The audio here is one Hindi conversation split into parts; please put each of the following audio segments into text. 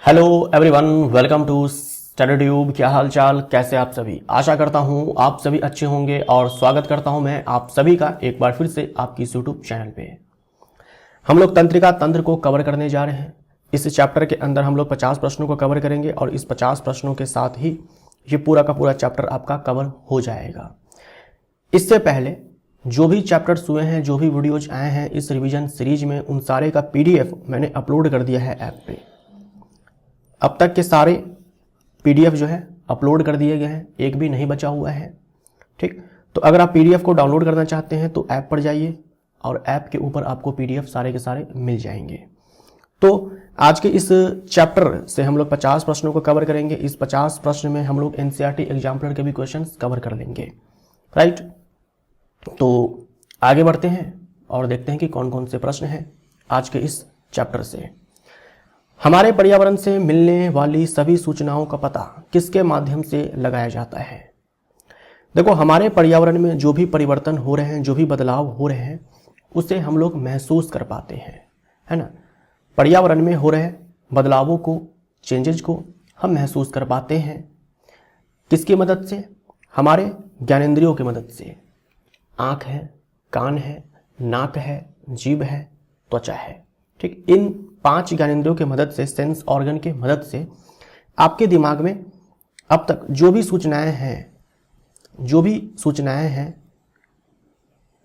Hello everyone, welcome to Study Tube. क्या हाल चाल, कैसे आप सभी। आशा करता हूं आप सभी अच्छे होंगे और स्वागत करता हूं मैं आप सभी का एक बार फिर से आपकी यूट्यूब चैनल पे। हम लोग तंत्रिका तंत्र को कवर करने जा रहे हैं। इस चैप्टर के अंदर हम लोग 50 प्रश्नों को कवर करेंगे और इस 50 प्रश्नों के साथ ही ये पूरा का पूरा चैप्टर आपका कवर हो जाएगा। इससे पहले जो भी चैप्टर्स हुए हैं, जो भी वीडियोज आए हैं इस रिवीजन सीरीज में, उन सारे का PDF मैंने अपलोड कर दिया है ऐप पे। अब तक के सारे PDF जो है अपलोड कर दिए गए हैं, एक भी नहीं बचा हुआ है। ठीक, तो अगर आप PDF को डाउनलोड करना चाहते हैं तो ऐप पर जाइए और ऐप के ऊपर आपको PDF सारे के सारे मिल जाएंगे। तो आज के इस चैप्टर से हम लोग 50 प्रश्नों को कवर करेंगे। इस 50 प्रश्न में हम लोग NCERT एग्जाम्पलर के भी क्वेश्चंस कवर कर लेंगे। राइट, तो आगे बढ़ते हैं और देखते हैं कि कौन कौन से प्रश्न हैं आज के इस चैप्टर से। हमारे पर्यावरण से मिलने वाली सभी सूचनाओं का पता किसके माध्यम से लगाया जाता है। देखो, हमारे पर्यावरण में जो भी परिवर्तन हो रहे हैं, जो भी बदलाव हो रहे हैं, उसे हम लोग महसूस कर पाते हैं, है ना। पर्यावरण में हो रहे बदलावों को, चेंजेज को हम महसूस कर पाते हैं। किसकी मदद से? हमारे ज्ञानेंद्रियों की मदद से। आँख है, कान है, नाक है, जीभ है, त्वचा है। ठीक, इन 5 ज्ञानेंद्रियों के मदद से, सेंस ऑर्गन के मदद से आपके दिमाग में अब तक जो भी सूचनाएं हैं,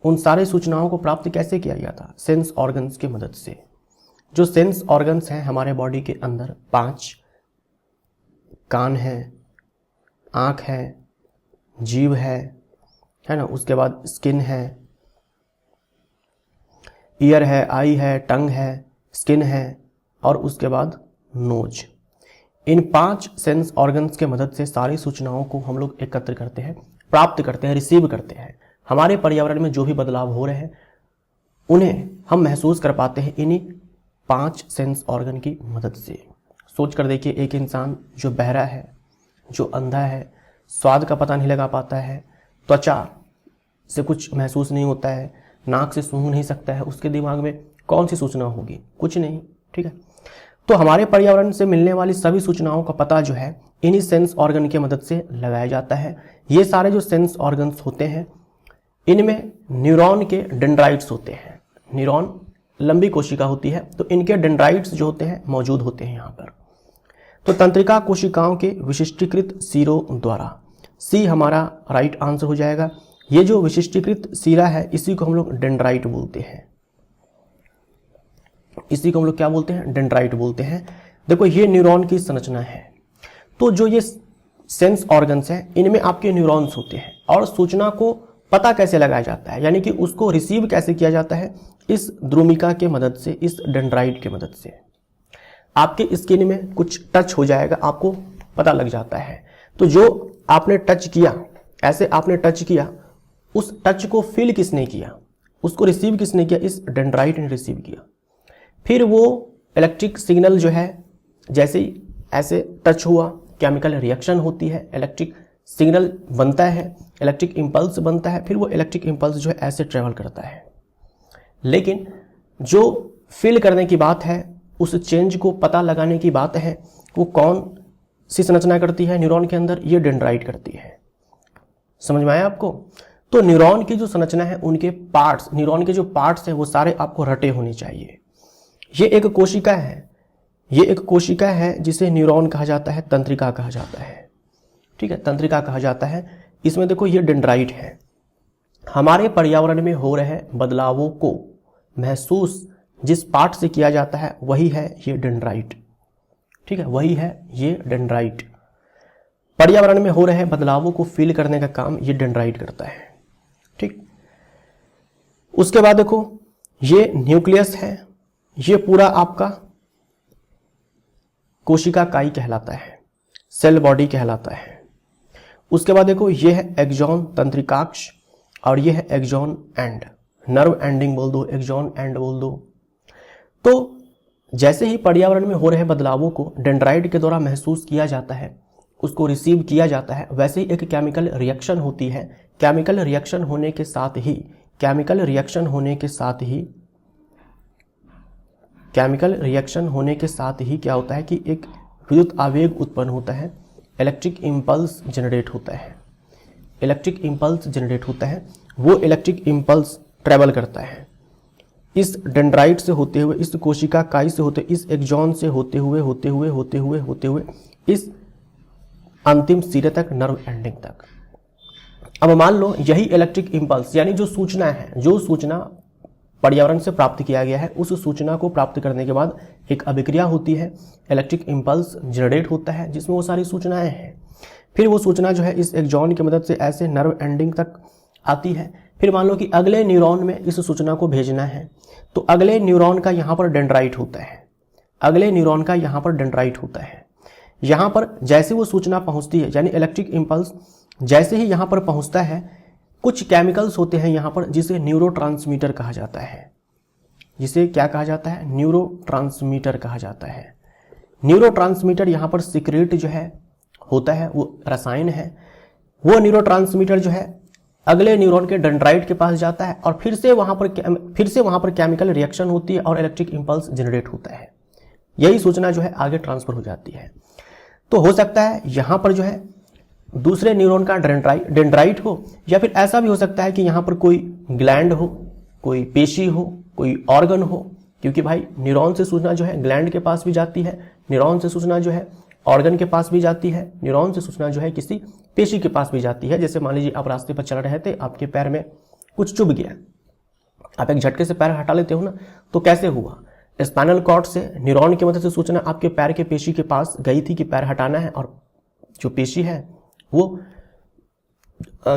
उन सारे सूचनाओं को प्राप्त कैसे किया गया था? सेंस ऑर्गन्स की मदद से। जो सेंस ऑर्गन्स हैं हमारे बॉडी के अंदर 5, कान है, आँख है, जीभ है ना, उसके बाद स्किन है, ईयर है, आई है, टंग है, स्किन है और उसके बाद नोज। इन 5 सेंस ऑर्गन्स के मदद से सारी सूचनाओं को हम लोग एकत्र करते हैं, प्राप्त करते हैं, रिसीव करते हैं। हमारे पर्यावरण में जो भी बदलाव हो रहे हैं उन्हें हम महसूस कर पाते हैं इन्हीं 5 सेंस ऑर्गन की मदद से। सोच कर देखिए, एक इंसान जो बहरा है, जो अंधा है, स्वाद का पता नहीं लगा पाता है, त्वचा से कुछ महसूस नहीं होता है, नाक से सूंघ नहीं सकता है, उसके दिमाग में कौन सी सूचना होगी? कुछ नहीं। ठीक है, तो हमारे पर्यावरण से मिलने वाली सभी सूचनाओं का पता जो है इन्हीं सेंस ऑर्गन की मदद से लगाया जाता है। ये सारे जो सेंस ऑर्गन्स होते हैं इनमें न्यूरॉन के डेंड्राइट्स होते हैं। न्यूरॉन लंबी कोशिका होती है, तो इनके डेंड्राइट्स जो होते हैं मौजूद होते हैं यहाँ पर। तो तंत्रिका कोशिकाओं के विशिष्टीकृत सिरों द्वारा, सी हमारा राइट आंसर हो जाएगा। ये जो विशिष्टीकृत सिरा है इसी को हम लोग डेंड्राइट बोलते हैं। इसी को हम लोग क्या बोलते हैं? डेंड्राइट बोलते हैं। देखो, ये न्यूरॉन की संरचना है। तो जो ये सेंस ऑर्गन्स हैं इनमें आपके न्यूरॉन्स होते हैं और सूचना को पता कैसे लगाया जाता है, यानी कि उसको रिसीव कैसे किया जाता है? इस द्रुमिका के मदद से, इस डेंड्राइट के मदद से। आपके स्किन में कुछ टच हो जाएगा, आपको पता लग जाता है। तो जो आपने टच किया, ऐसे आपने टच किया, उस टच को फील किसने किया, उसको रिसीव किसने किया? इस डेंड्राइट ने रिसीव किया। फिर वो इलेक्ट्रिक सिग्नल जो है, जैसे ही ऐसे टच हुआ, केमिकल रिएक्शन होती है, इलेक्ट्रिक सिग्नल बनता है, इलेक्ट्रिक इम्पल्स बनता है। फिर वो इलेक्ट्रिक इम्पल्स जो है ऐसे ट्रेवल करता है। लेकिन जो फील करने की बात है, उस चेंज को पता लगाने की बात है, वो कौन सी संरचना करती है न्यूरॉन के अंदर? ये डेंड्राइट करती है। समझ में आया आपको? तो न्यूरॉन की जो संरचना है, उनके पार्ट्स, न्यूरॉन के जो पार्ट्स हैं वो सारे आपको रटे होने चाहिए। ये एक कोशिका है, ये एक कोशिका है जिसे न्यूरॉन कहा जाता है, तंत्रिका कहा जाता है। ठीक है, तंत्रिका कहा जाता है। इसमें देखो ये डेंड्राइट है। हमारे पर्यावरण में हो रहे बदलावों को महसूस जिस पार्ट से किया जाता है वही है ये डेंड्राइट। ठीक है, वही है ये डेंड्राइट। पर्यावरण में हो रहे बदलावों को फील करने का काम ये डेंड्राइट करता है। ठीक, उसके बाद देखो ये न्यूक्लियस है, ये पूरा आपका कोशिका काई कहलाता है, सेल बॉडी कहलाता है। उसके बाद देखो ये है एक्सॉन तंत्रिकाक्ष और ये है एक्सॉन एंड, नर्व एंडिंग बोल दो, एक्सॉन एंड बोल दो। तो जैसे ही पर्यावरण में हो रहे बदलावों को डेंड्राइट के द्वारा महसूस किया जाता है, उसको रिसीव किया जाता है, वैसे ही एक केमिकल रिएक्शन होती है। केमिकल रिएक्शन होने के साथ ही केमिकल रिएक्शन होने के साथ ही क्या होता है कि एक विद्युत आवेग उत्पन्न होता है, इलेक्ट्रिक इम्पल्स जनरेट होता है। इलेक्ट्रिक इम्पल्स जनरेट होता है, वो इलेक्ट्रिक इम्पल्स ट्रेवल करता है इस डेंड्राइट से होते हुए, इस कोशिका काई से होते, इस एक्सॉन से होते हुए इस अंतिम सिरे तक, नर्व एंडिंग तक। अब मान लो यही इलेक्ट्रिक इम्पल्स यानी जो सूचना है, जो सूचना पर्यावरण से प्राप्त किया गया है, उस सूचना को प्राप्त करने के बाद एक अभिक्रिया होती है, इलेक्ट्रिक इम्पल्स जनरेट होता है जिसमें वो सारी सूचनाएं हैं। फिर वो सूचना जो है इस एक्सॉन की मदद से ऐसे नर्व एंडिंग तक आती है। फिर मान लो कि अगले न्यूरॉन में इस सूचना को भेजना है, तो अगले न्यूरॉन का यहाँ पर डेंड्राइट होता है, अगले न्यूरॉन का यहाँ पर डेंड्राइट होता है। यहाँ पर जैसे वो सूचना पहुँचती है, यानी इलेक्ट्रिक इम्पल्स जैसे ही यहाँ पर पहुँचता है, कुछ केमिकल्स होते हैं यहाँ पर जिसे न्यूरोट्रांसमीटर कहा जाता है। जिसे क्या कहा जाता है? न्यूरोट्रांसमीटर कहा जाता है। न्यूरोट्रांसमीटर यहाँ पर सिक्रेट जो है होता है, वो रसायन है। वो न्यूरोट्रांसमीटर जो है अगले न्यूरॉन के डेंड्राइट के पास जाता है और फिर से वहाँ पर केमिकल रिएक्शन होती है और इलेक्ट्रिक इम्पल्स जनरेट होता है। यही सूचना जो है आगे ट्रांसफर हो जाती है। तो हो सकता है यहाँ पर जो है दूसरे न्यूरॉन का डेंड्राइट हो, या फिर ऐसा भी हो सकता है कि यहाँ पर कोई ग्लैंड हो, कोई पेशी हो, कोई ऑर्गन हो, क्योंकि भाई न्यूरॉन से सूचना जो है ग्लैंड के पास भी जाती है, न्यूरॉन से सूचना जो है ऑर्गन के पास भी जाती है, न्यूरॉन से सूचना जो है किसी पेशी के पास भी जाती है। जैसे मान लीजिए आप रास्ते पर चल रहे थे, आपके पैर में कुछ चुभ गया, आप एक झटके से पैर हटा लेते हो ना, तो कैसे हुआ? स्पाइनल कॉर्ड से न्यूरॉन की मदद से सूचना आपके पैर के पेशी के पास गई थी कि पैर हटाना है, और जो पेशी है वो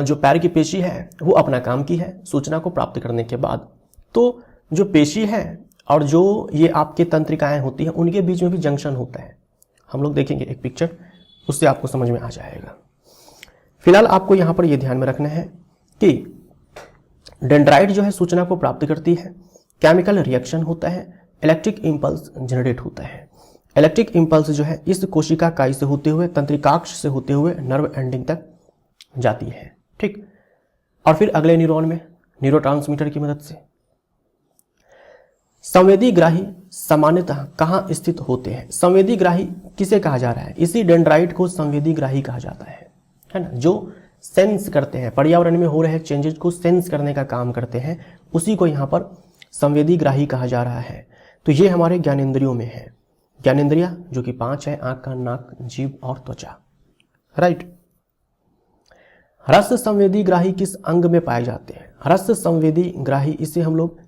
जो पैर की पेशी है वो अपना काम की है सूचना को प्राप्त करने के बाद। तो जो पेशी है और जो ये आपके तंत्रिकाएं होती हैं, उनके बीच में भी जंक्शन होता है। हम लोग देखेंगे एक पिक्चर, उससे आपको समझ में आ जाएगा। फिलहाल आपको यहाँ पर ये ध्यान में रखना है कि डेंड्राइट जो है सूचना को प्राप्त करती है, केमिकल रिएक्शन होता है, इलेक्ट्रिक इम्पल्स जनरेट होता है। इलेक्ट्रिक इम्पल्स जो है इस कोशिका काई से होते हुए, तंत्रिकाक्ष से होते हुए नर्व एंडिंग तक जाती है, ठीक। और फिर अगले न्यूरॉन में न्यूरोट्रांसमीटर की मदद से। संवेदी ग्राही सामान्यतः कहाँ स्थित होते हैं? संवेदी ग्राही किसे कहा जा रहा है? इसी डेंड्राइट को संवेदी ग्राही कहा जाता है ना, जो सेंस करते हैं, पर्यावरण में हो रहे चेंजेस को सेंस करने का काम करते हैं, उसी को यहाँ पर संवेदी ग्राही कहा जा रहा है। तो ये हमारे ज्ञानेंद्रियों में है। ज्ञानेंद्रिया जो कि 5 है, आंख, कान, नाक, जीभ और त्वचा, राइट। रस संवेदी ग्राही किस अंग में पाए जाते हैं? रस संवेदी ग्राही, इसे हम लोग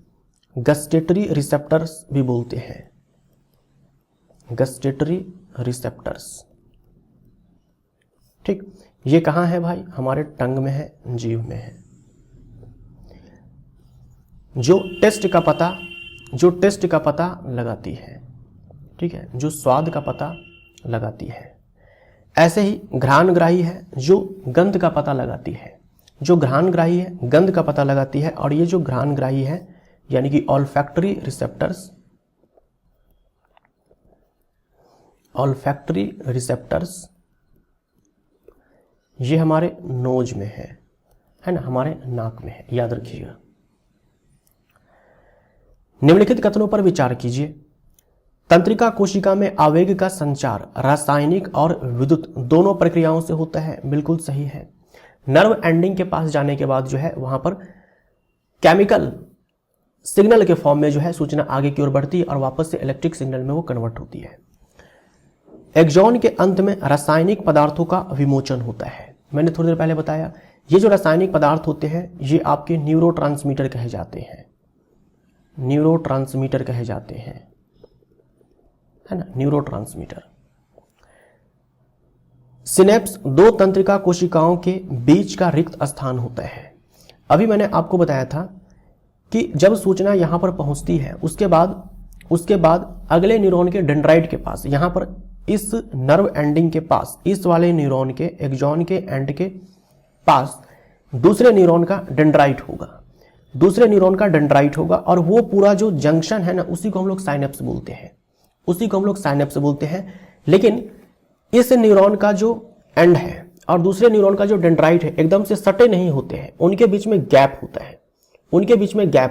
गस्टेटरी रिसेप्टर्स भी बोलते हैं। गस्टेटरी रिसेप्टर्स, ठीक। ये कहाँ है भाई? हमारे टंग में है, जीभ में है। जो टेस्ट का पता लगाती है, ठीक है, जो स्वाद का पता लगाती है। ऐसे ही घ्राणग्राही है जो गंध का पता लगाती है। जो घ्राणग्राही है गंध का पता लगाती है, और ये जो घ्राणग्राही है यानी कि ऑल्फैक्टरी रिसेप्टर्स, ये हमारे नोज में है ना, हमारे नाक में है, याद रखिएगा। निम्नलिखित कथनों पर विचार कीजिए। तंत्रिका कोशिका में आवेग का संचार रासायनिक और विद्युत दोनों प्रक्रियाओं से होता है, बिल्कुल सही है। नर्व एंडिंग के पास जाने के बाद जो है वहां पर केमिकल सिग्नल के फॉर्म में जो है सूचना आगे की ओर बढ़ती है और वापस से इलेक्ट्रिक सिग्नल में वो कन्वर्ट होती है। एक्सॉन के अंत में रासायनिक पदार्थों का विमोचन होता है। मैंने थोड़ी देर पहले बताया, ये जो रासायनिक पदार्थ होते हैं ये आपके न्यूरोट्रांसमीटर कहे जाते हैं। न्यूरोट्रांसमीटर कहे जाते हैं, है ना, न्यूरोट्रांसमीटर। सिनेप्स दो तंत्रिका कोशिकाओं के बीच का रिक्त स्थान होता है। अभी मैंने आपको बताया था कि जब सूचना यहां पर पहुंचती है उसके बाद अगले न्यूरॉन के डेंड्राइट के पास, यहां पर इस नर्व एंडिंग के पास, इस वाले न्यूरॉन के एक्सॉन के एंड के पास दूसरे न्यूरॉन का डेंड्राइट होगा, और वो पूरा जो जंक्शन है ना, उसी को हम लोग साइनेप्स बोलते हैं। लेकिन इस न्यूरॉन का जो एंड है और दूसरे न्यूरॉन का जो डेंड्राइट है एकदम से सटे नहीं होते हैं, उनके बीच में गैप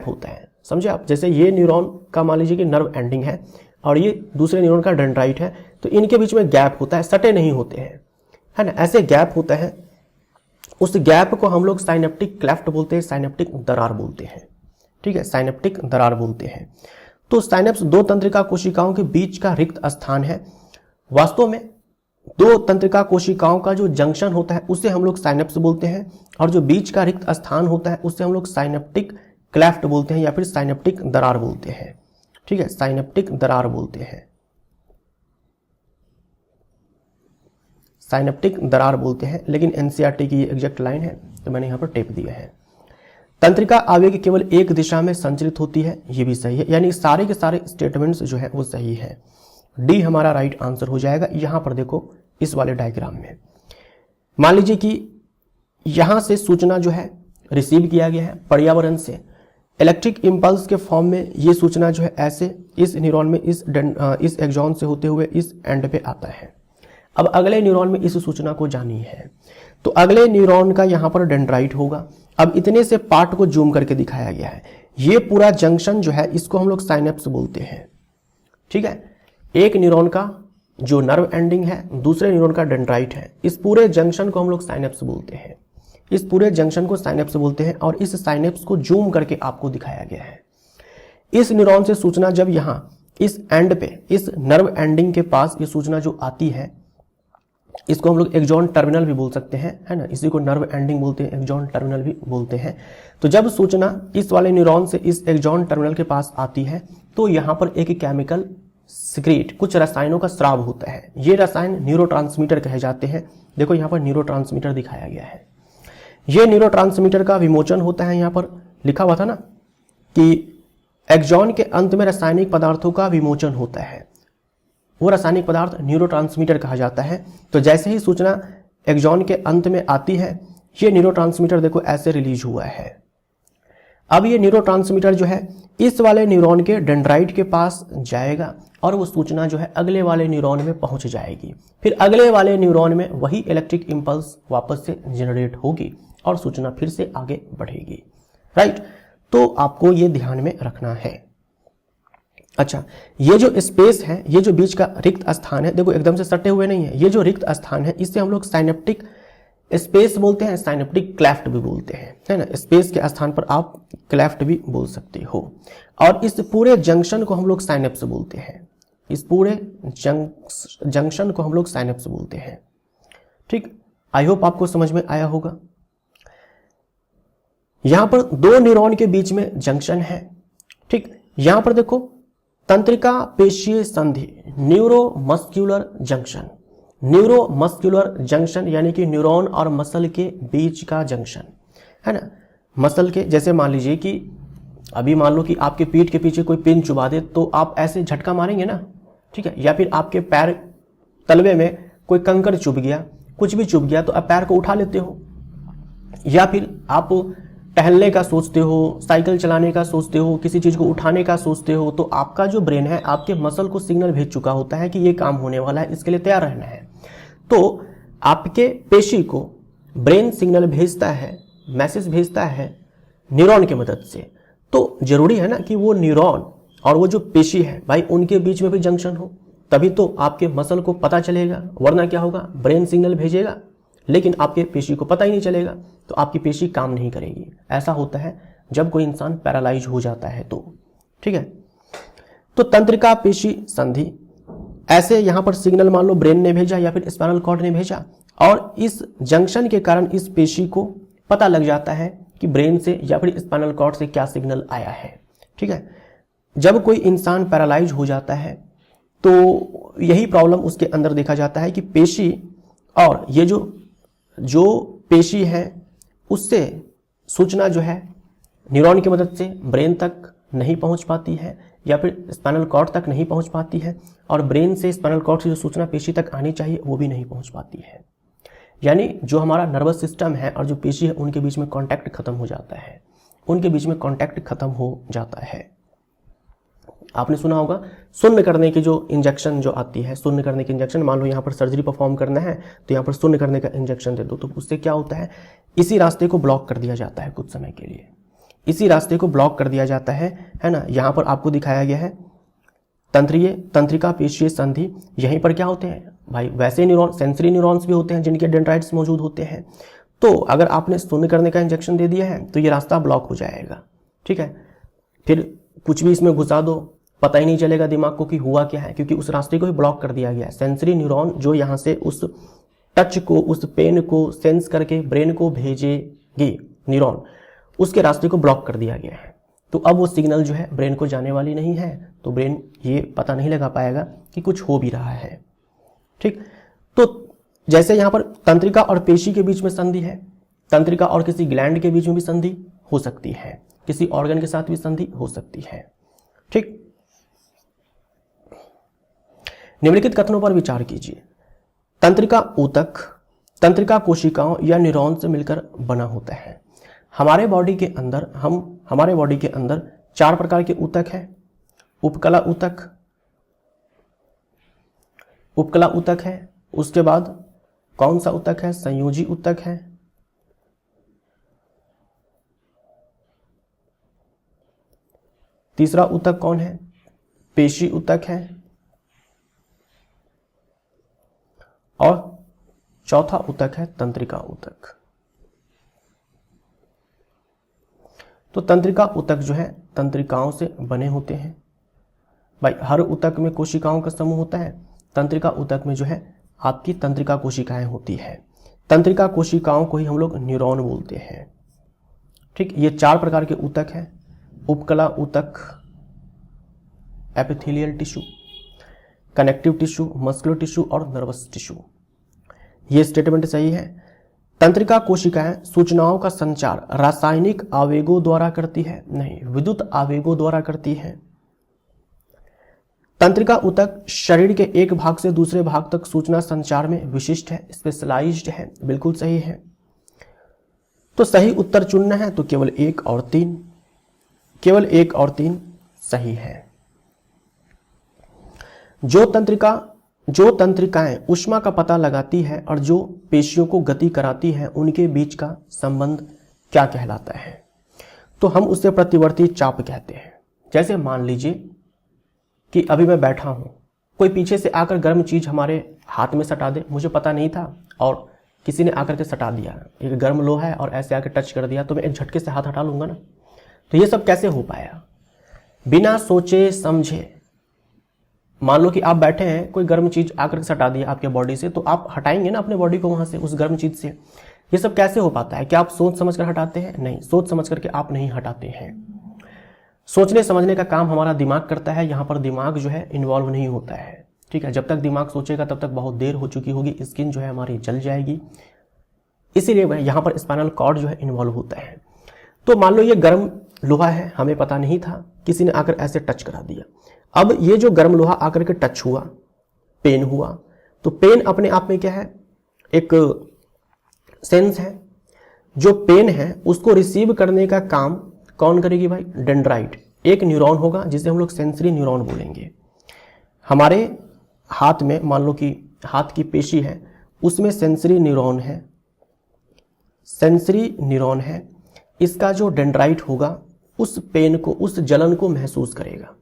होता है। समझे आप? जैसे ये न्यूरॉन का मान लीजिए कि नर्व एंडिंग है और ये दूसरे न्यूरॉन का डेंड्राइट है, तो इनके बीच में गैप होता है, सटे नहीं होते हैं, है ना, ऐसे गैप होता है। उस गैप को हम लोग साइनेप्टिक क्लेफ्ट बोलते हैं, साइनेप्टिक दरार बोलते हैं, ठीक है, साइनेप्टिक दरार बोलते हैं। तो साइनेप्स दो तंत्रिका कोशिकाओं के बीच का रिक्त स्थान है। वास्तव में दो तंत्रिका कोशिकाओं का जो जंक्शन होता है उसे हम लोग साइनेप्स बोलते हैं, और जो बीच का रिक्त स्थान होता है उसे हम लोग साइनेप्टिक क्लेफ्ट बोलते हैं या फिर साइनेप्टिक दरार बोलते हैं, ठीक है, साइनेप्टिक दरार बोलते हैं, साइनेप्टिक दरार बोलते हैं। लेकिन एनसीईआरटी की ये एग्जैक्ट लाइन है तो मैंने यहां पर टेप दिया है। तंत्रिका आवेग केवल एक दिशा में संचरित होती है, ये भी सही है, यानी सारे के सारे स्टेटमेंट्स जो है वो सही है। डी हमारा राइट आंसर हो जाएगा। यहां पर देखो इस वाले डायग्राम में मान लीजिए कि यहां से सूचना जो है रिसीव किया गया है पर्यावरण से, इलेक्ट्रिक इंपल्स के फॉर्म में ये सूचना जो है ऐसे इस न्यूरॉन में इस एक्सॉन से होते हुए इस एंड पे आता है। अब अगले न्यूरॉन में इस सूचना को जानी है, तो अगले न्यूरॉन का यहां पर डेंड्राइट होगा। अब इतने से पार्ट को जूम करके दिखाया गया है। ये पूरा जंक्शन जो है इसको हम लोग साइनेप्स बोलते हैं, ठीक है। एक न्यूरॉन का जो नर्व एंडिंग है, दूसरे न्यूरॉन का डेंड्राइट है, इस पूरे जंक्शन को हम लोग साइनेप्स बोलते हैं, इस पूरे जंक्शन को साइनेप्स बोलते हैं। और इस साइनेप्स को जूम करके आपको दिखाया गया है। इस न्यूरॉन से सूचना जब यहां इस एंड पे, इस नर्व एंडिंग के पास ये सूचना जो आती है, इसको हम लोग एक्सॉन टर्मिनल भी बोल सकते हैं, है ना, इसी को नर्व एंडिंग बोलते हैं, एक्सॉन टर्मिनल भी बोलते हैं। तो जब सूचना इस वाले न्यूरॉन से इस एक्सॉन टर्मिनल के पास आती है तो यहां पर एक केमिकल सिक्रीट, कुछ रसायनों का स्राव होता है। ये रसायन न्यूरोट्रांसमीटर कहे जाते हैं। देखो यहां पर न्यूरोट्रांसमीटर दिखाया गया है। ये न्यूरोट्रांसमीटर का विमोचन होता है, यहां पर लिखा हुआ था ना कि एक्सॉन के अंत में रासायनिक पदार्थों का विमोचन होता है, वो रासायनिक पदार्थ न्यूरोट्रांसमीटर कहा जाता है। तो जैसे ही सूचना एक्सॉन के अंत में आती है, ये न्यूरोट्रांसमीटर देखो ऐसे रिलीज हुआ है। अब ये न्यूरोट्रांसमीटर जो है इस वाले न्यूरॉन के डेंड्राइट के पास जाएगा और वो सूचना जो है अगले वाले न्यूरॉन में पहुंच जाएगी। फिर अगले वाले न्यूरॉन में वही इलेक्ट्रिक इंपल्स वापस से जनरेट होगी और सूचना फिर से आगे बढ़ेगी, राइट। तो आपको ये ध्यान में रखना है। अच्छा, ये जो स्पेस है, ये जो बीच का रिक्त स्थान है, देखो एकदम से सटे हुए नहीं है, ये जो रिक्त स्थान है इसे हम लोग साइनेप्टिक स्पेस बोलते हैं, साइनेप्टिक क्लेफ्ट भी बोलते हैं, है ना। स्पेस के स्थान पर आप क्लेफ्ट भी बोल सकते हो। और इस पूरे जंक्शन को हम लोग साइनेप्स बोलते हैं, इस पूरे जंक्शन को हम लोग साइनेप्स बोलते हैं, ठीक। आई होप आपको समझ में आया होगा। यहां पर दो न्यूरॉन के बीच में जंक्शन है, ठीक। यहां पर देखो तंत्रिका पेशीय संधि, न्यूरोमस्कुलर जंक्शन, न्यूरोमस्कुलर जंक्शन यानी कि न्यूरॉन और मसल के बीच का जंक्शन, है ना। मसल के, जैसे मान लीजिए कि अभी मान लो कि आपके पीठ के पीछे कोई पिन चुबा दे तो आप ऐसे झटका मारेंगे ना, ठीक है। या फिर आपके पैर तलवे में कोई कंकड़ चुभ गया, कुछ भी चुभ गया तो आप पैर को उठा लेते हो। या फिर आप टहलने का सोचते हो, साइकिल चलाने का सोचते हो, किसी चीज को उठाने का सोचते हो, तो आपका जो ब्रेन है आपके मसल को सिग्नल भेज चुका होता है कि ये काम होने वाला है, इसके लिए तैयार रहना है। तो आपके पेशी को ब्रेन सिग्नल भेजता है, मैसेज भेजता है न्यूरॉन की मदद से। तो जरूरी है ना कि वो न्यूरॉन और वो जो पेशी है भाई उनके बीच में भी जंक्शन हो, तभी तो आपके मसल को पता चलेगा। वरना क्या होगा, ब्रेन सिग्नल भेजेगा लेकिन आपके पेशी को पता ही नहीं चलेगा, तो आपकी पेशी काम नहीं करेगी। ऐसा होता है जब कोई इंसान पैरालाइज हो जाता है तो, ठीक है। तो तंत्रिका पेशी संधि, ऐसे यहां पर सिग्नल मान लो ब्रेन ने भेजा या फिर स्पाइनल कॉर्ड ने भेजा, और इस जंक्शन के कारण इस पेशी को पता लग जाता है कि ब्रेन से या फिर स्पाइनल कॉर्ड से क्या सिग्नल आया है, ठीक है। जब कोई इंसान पैरालाइज हो जाता है तो यही प्रॉब्लम उसके अंदर देखा जाता है कि पेशी और ये जो पेशी है उससे सूचना जो है न्यूरॉन की मदद से ब्रेन तक नहीं पहुंच पाती है या फिर स्पाइनल कॉर्ड तक नहीं पहुंच पाती है, और ब्रेन से स्पाइनल कॉर्ड से जो सूचना पेशी तक आनी चाहिए वो भी नहीं पहुंच पाती है। यानी जो हमारा नर्वस सिस्टम है और जो पेशी है उनके बीच में कांटेक्ट खत्म हो जाता है, उनके बीच में कांटेक्ट खत्म हो जाता है। आपने सुना होगा शून्य करने की जो इंजेक्शन जो आती है, शून्य करने की इंजेक्शन, मान लो यहाँ पर सर्जरी परफॉर्म करना है तो यहाँ पर शून्य करने का इंजेक्शन दे दो, तो उससे क्या होता है, इसी रास्ते को ब्लॉक कर दिया जाता है कुछ समय के लिए, इसी रास्ते को ब्लॉक कर दिया जाता है ना। यहाँ पर आपको दिखाया गया है तंत्रीय तंत्रिका पेशीय संधि, यहीं पर क्या होते हैं भाई, वैसे न्यूरॉन सेंसरी न्यूरॉन्स भी होते हैं जिनके डेंड्राइट्स मौजूद होते हैं। तो अगर आपने शून्य करने का इंजेक्शन दे दिया है तो ये रास्ता ब्लॉक हो जाएगा, ठीक है। फिर कुछ भी इसमें घुसा दो, पता ही नहीं चलेगा दिमाग को कि हुआ क्या है, क्योंकि उस रास्ते को ही ब्लॉक कर दिया गया है। सेंसरी न्यूरॉन जो यहाँ से उस टच को, उस पेन को सेंस करके ब्रेन को भेजेगी न्यूरॉन, उसके रास्ते को ब्लॉक कर दिया गया है। तो अब वो सिग्नल जो है ब्रेन को जाने वाली नहीं है, तो ब्रेन ये पता नहीं लगा पाएगा कि कुछ हो भी रहा है, ठीक। तो जैसे यहाँ पर तंत्रिका और पेशी के बीच में संधि है, तंत्रिका और किसी ग्लैंड के बीच में भी संधि हो सकती है, किसी ऑर्गन के साथ भी संधि हो सकती है, ठीक। निम्नलिखित कथनों पर विचार कीजिए। तंत्रिका ऊतक तंत्रिका कोशिकाओं या न्यूरॉन से मिलकर बना होता है। हमारे बॉडी के अंदर 4 प्रकार के ऊतक हैं। उपकला ऊतक है, उसके बाद कौन सा ऊतक है, संयोजी ऊतक है, तीसरा ऊतक कौन है, पेशी ऊतक है, और चौथा ऊतक है तंत्रिका ऊतक। तो तंत्रिका ऊतक जो है तंत्रिकाओं से बने होते हैं भाई। हर ऊतक में कोशिकाओं का समूह होता है, तंत्रिका ऊतक में जो है आपकी तंत्रिका कोशिकाएं होती है। तंत्रिका कोशिकाओं को ही हम लोग न्यूरॉन बोलते हैं, ठीक। ये 4 प्रकार के ऊतक हैं। उपकला ऊतक, epithelial tissue, connective tissue, muscular tissue और नर्वस टिश्यू। ये स्टेटमेंट सही है। तंत्रिका कोशिकाएं सूचनाओं का संचार रासायनिक आवेगों द्वारा करती है, नहीं, विद्युत आवेगों द्वारा करती है। तंत्रिका ऊतक शरीर के एक भाग से दूसरे भाग तक सूचना संचार में विशिष्ट है, स्पेशलाइज्ड है, बिल्कुल सही है। तो सही उत्तर चुनना है तो केवल 1 और 3, केवल 1 और 3 सही है। जो तंत्रिकाएं ऊष्मा का पता लगाती है और जो पेशियों को गति कराती है, उनके बीच का संबंध क्या कहलाता है? तो हम उसे प्रतिवर्ती चाप कहते हैं। जैसे मान लीजिए कि अभी मैं बैठा हूं, कोई पीछे से आकर गर्म चीज हमारे हाथ में सटा दे, मुझे पता नहीं था और किसी ने आकर के सटा दिया, एक गर्म लोहा है और ऐसे आकर टच कर दिया, तो मैं एक झटके से हाथ हटा लूंगा ना। तो ये सब कैसे हो पाया? बिना सोचे समझे। मान लो कि आप बैठे हैं, कोई गर्म चीज आकर सटा दिया आपके बॉडी से, तो आप हटाएंगे ना अपने बॉडी को वहां से, उस गर्म चीज से। ये सब कैसे हो पाता है? क्या आप सोच समझ कर हटाते हैं? नहीं, सोच समझ करके आप नहीं हटाते हैं। सोचने समझने का काम हमारा दिमाग करता है, यहाँ पर दिमाग जो है इन्वॉल्व नहीं होता है, ठीक है। जब तक दिमाग सोचेगा तब तक बहुत देर हो चुकी होगी, स्किन जो है हमारी जल जाएगी, इसीलिए यहाँ पर स्पाइनल कॉर्ड जो है इन्वॉल्व होता है। तो मान लो ये गर्म लोहा है, हमें पता नहीं था, किसी ने आकर ऐसे टच करा दिया। अब ये जो गर्म लोहा आकर के टच हुआ, पेन हुआ, तो पेन अपने आप में क्या है? एक सेंस है। जो पेन है उसको रिसीव करने का काम कौन करेगी भाई? डेंड्राइट, एक न्यूरॉन होगा जिसे हम लोग सेंसरी न्यूरॉन बोलेंगे। हमारे हाथ में मान लो कि हाथ की पेशी है, उसमें सेंसरी न्यूरॉन है, सेंसरी न्यूरॉन है। इसका जो डेंड्राइट होगा उस पेन को, उस जलन को महसूस करेगा,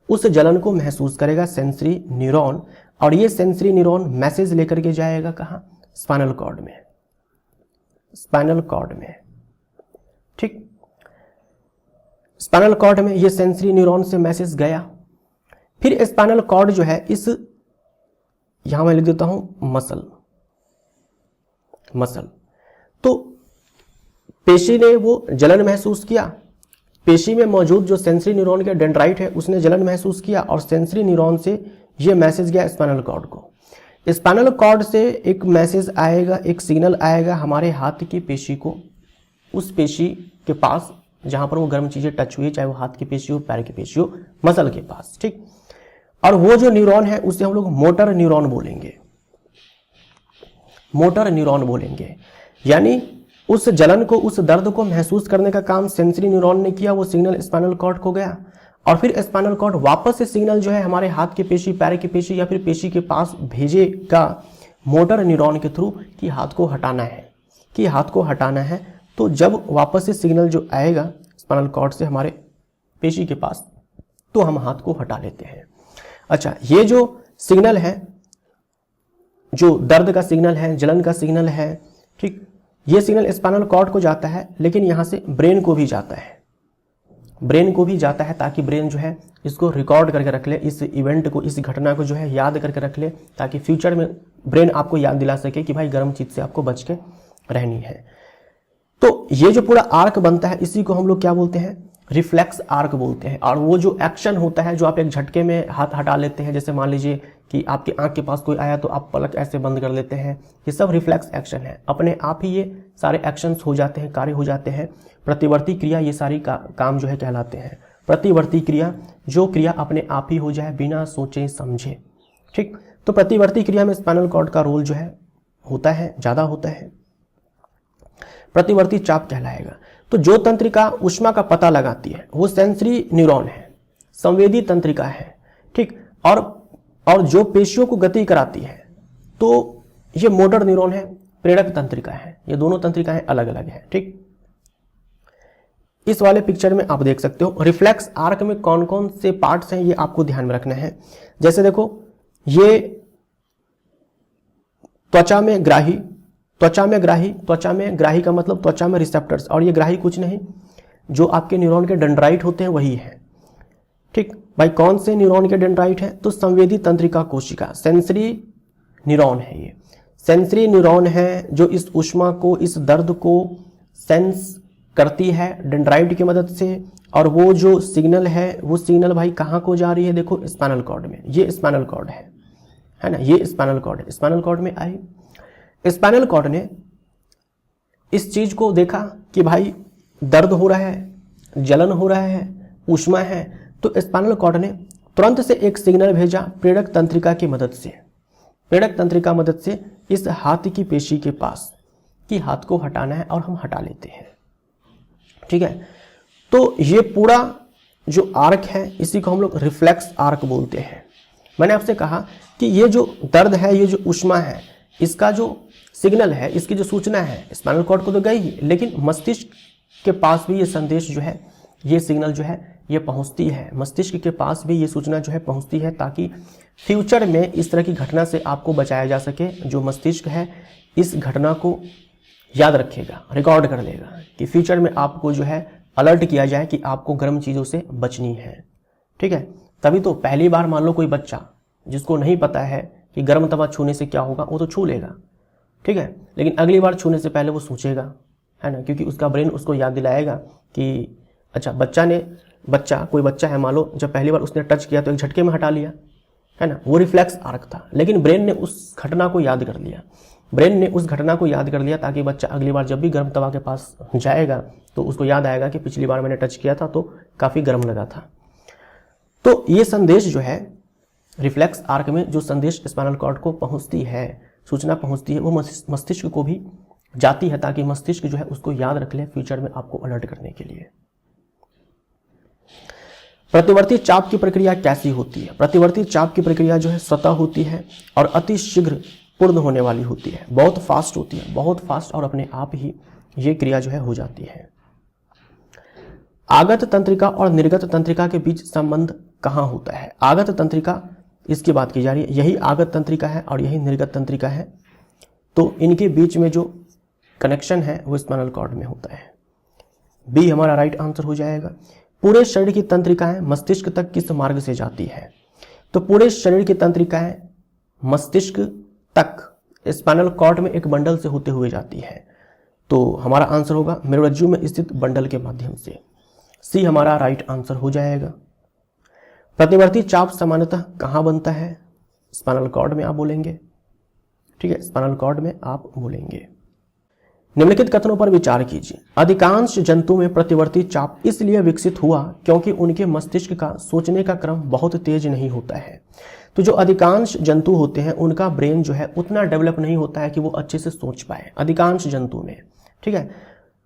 उस जलन को महसूस करेगा सेंसरी न्यूरॉन, और ये सेंसरी न्यूरॉन मैसेज लेकर के जाएगा कहाँ? स्पाइनल कॉर्ड में, स्पाइनल कॉर्ड में, ठीक। स्पाइनल कॉर्ड में ये सेंसरी न्यूरॉन से मैसेज गया, फिर स्पाइनल कॉर्ड जो है इस, यहां मैं लिख देता हूं मसल, मसल। तो पेशी ने वो जलन महसूस किया, पेशी में मौजूद जो सेंसरी न्यूरॉन के डेंड्राइट है उसने जलन महसूस किया, और सेंसरी न्यूरॉन से ये मैसेज गया स्पाइनल कॉर्ड को। स्पाइनल कॉर्ड से एक मैसेज आएगा, एक सिग्नल आएगा हमारे हाथ की पेशी को, उस पेशी के पास जहां पर वो गर्म चीजें टच हुई, चाहे वो हाथ की पेशी हो, पैर की पेशी हो, मसल के पास, ठीक। और वो जो न्यूरॉन है उसे हम लोग मोटर न्यूरॉन बोलेंगे, मोटर न्यूरॉन बोलेंगे। यानी उस जलन को, उस दर्द को महसूस करने का काम सेंसरी न्यूरॉन ने किया, वो सिग्नल स्पाइनल कॉर्ड को गया, और फिर स्पाइनल कॉर्ड वापस से सिग्नल जो है हमारे हाथ की पेशी, पैर की पेशी या फिर पेशी के पास भेजेगा मोटर न्यूरॉन के थ्रू कि हाथ को हटाना है, कि हाथ को हटाना है। तो जब वापस से सिग्नल जो आएगा स्पाइनल कॉर्ड से हमारे पेशी के पास, तो हम हाथ को हटा लेते हैं। अच्छा, ये जो सिग्नल है, जो दर्द का सिग्नल है, जलन का सिग्नल है, ठीक, ये सिग्नल स्पाइनल कॉर्ड को जाता है, लेकिन यहां से ब्रेन को भी जाता है, ब्रेन को भी जाता है, ताकि ब्रेन जो है इसको रिकॉर्ड करके रख ले, इस इवेंट को, इस घटना को जो है याद करके रख ले, ताकि फ्यूचर में ब्रेन आपको याद दिला सके कि भाई गर्म चीज से आपको बच के रहनी है। तो ये जो पूरा आर्क बनता है, इसी को हम लोग क्या बोलते हैं, रिफ्लेक्स आर्क बोलते हैं। और वो जो एक्शन होता है, जो आप एक झटके में हाथ हटा लेते हैं, जैसे मान लीजिए कि आपके आंख के पास कोई आया तो आप पलक ऐसे बंद कर लेते हैं, ये सब रिफ्लेक्स एक्शन है। अपने आप ही ये सारे एक्शंस हो जाते हैं, कार्य हो जाते हैं। प्रतिवर्ती क्रिया ये सारी काम जो है कहलाते हैं प्रतिवर्ती क्रिया, जो क्रिया अपने आप ही हो जाए बिना सोचे समझे, ठीक। तो प्रतिवर्ती क्रिया में स्पाइनल कॉर्ड का रोल जो है होता है, ज्यादा होता है, प्रतिवर्ती चाप कहलाएगा। तो जो तंत्रिका ऊष्मा का पता लगाती है वो सेंसरी न्यूरॉन है, संवेदी तंत्रिका है, ठीक। और जो पेशियों को गति कराती है तो ये मोटर न्यूरॉन है, प्रेरक तंत्रिका है। ये दोनों तंत्रिकाएं अलग अलग है, ठीक। इस वाले पिक्चर में आप देख सकते हो रिफ्लेक्स आर्क में कौन कौन से पार्ट्स हैं, ये आपको ध्यान में रखना है। जैसे देखो, ये त्वचा में ग्राही, त्वचा में ग्राही का मतलब त्वचा में रिसेप्टर्स, और ये ग्राही कुछ नहीं, जो आपके न्यूरॉन के डेंड्राइट होते हैं वही है, ठीक। भाई कौन से न्यूरॉन के डेंड्राइट है, तो संवेदी तंत्रिका कोशिका, सेंसरी न्यूरॉन है। ये सेंसरी न्यूरॉन है जो इस ऊष्मा को, इस दर्द को सेंस करती है डेंड्राइट की मदद से। और वो जो सिग्नल है, वो सिग्नल भाई कहाँ को जा रही है, देखो स्पाइनल कॉर्ड में। ये स्पाइनल कॉर्ड है ना, ये स्पाइनल कॉर्ड है, स्पाइनल कॉर्ड में आई। स्पाइनल कॉर्ड ने इस चीज को देखा कि भाई दर्द हो रहा है, जलन हो रहा है, ऊष्मा है, तो स्पाइनल कॉर्ड ने तुरंत से एक सिग्नल भेजा प्रेरक तंत्रिका की मदद से, प्रेरक तंत्रिका मदद से इस हाथ की पेशी के पास कि हाथ को हटाना है, और हम हटा लेते हैं, ठीक है। तो ये पूरा जो आर्क है, इसी को हम लोग रिफ्लेक्स आर्क बोलते हैं। मैंने आपसे कहा कि ये जो दर्द है, ये जो ऊष्मा है, इसका जो सिग्नल है, इसकी जो सूचना है, स्पाइनल कॉर्ड को तो गई ही, लेकिन मस्तिष्क के पास भी ये संदेश जो है, ये सिग्नल जो है ये पहुंचती है। मस्तिष्क के पास भी ये सूचना जो है पहुंचती है, ताकि फ्यूचर में इस तरह की घटना से आपको बचाया जा सके। जो मस्तिष्क है इस घटना को याद रखेगा, रिकॉर्ड कर लेगा, कि फ्यूचर में आपको जो है अलर्ट किया जाए कि आपको गर्म चीज़ों से बचनी है, ठीक है। तभी तो पहली बार मान लो कोई बच्चा जिसको नहीं पता है कि गर्म तवा छूने से क्या होगा, वो तो छू लेगा, ठीक है, लेकिन अगली बार छूने से पहले वो सोचेगा, है ना, क्योंकि उसका ब्रेन उसको याद दिलाएगा कि अच्छा कोई बच्चा है मान लो, जब पहली बार उसने टच किया तो एक झटके में हटा लिया, है ना, वो रिफ्लेक्स आर्क था, लेकिन ब्रेन ने उस घटना को याद कर लिया, ब्रेन ने उस घटना को याद कर लिया, ताकि बच्चा अगली बार जब भी गर्म तवा के पास जाएगा तो उसको याद आएगा कि पिछली बार मैंने टच किया था तो काफ़ी गर्म लगा था। तो ये संदेश जो है रिफ्लेक्स आर्क में, जो संदेश स्पाइनल कॉर्ड को पहुंचती है, सूचना पहुंचती है, वो मस्तिष्क को भी जाती है, ताकि मस्तिष्क जो है उसको याद रख ले फ्यूचर में आपको अलर्ट करने के लिए। प्रतिवर्ती चाप की प्रक्रिया कैसी होती है? प्रतिवर्ती चाप की प्रक्रिया जो है स्वतः होती है और अति शीघ्र पूर्ण होने वाली होती है, बहुत फास्ट होती है, बहुत फास्ट, और अपने आप ही ये क्रिया जो है हो जाती है। आगत तंत्रिका और निर्गत तंत्रिका के बीच संबंध कहाँ होता है? आगत तंत्रिका, इसकी बात की जा रही है, यही आगत तंत्रिका है और यही निर्गत तंत्रिका है। तो इनके बीच में जो कनेक्शन है वो स्पाइनल कॉर्ड में होता है। बी हमारा राइट आंसर हो जाएगा। पूरे शरीर की तंत्रिकाएं मस्तिष्क तक किस मार्ग से जाती है? तो पूरे शरीर की तंत्रिकाएं मस्तिष्क तक स्पाइनल कॉर्ड में एक बंडल से होते हुए जाती है। तो हमारा आंसर होगा मेरुरज्जु में स्थित बंडल के माध्यम से। सी हमारा राइट आंसर हो जाएगा। प्रतिवर्ती चाप सामान्यतः कहाँ बनता है? स्पाइनल कॉर्ड में आप बोलेंगे, ठीक है, स्पाइनल कॉर्ड में आप बोलेंगे। निम्नलिखित कथनों पर विचार कीजिए। अधिकांश जंतु में प्रतिवर्ती चाप इसलिए विकसित हुआ क्योंकि उनके मस्तिष्क का सोचने का क्रम बहुत तेज नहीं होता है। तो जो अधिकांश जंतु होते हैं उनका ब्रेन जो है उतना डेवलप नहीं होता है कि वो अच्छे से सोच पाए, अधिकांश जंतु में, ठीक है।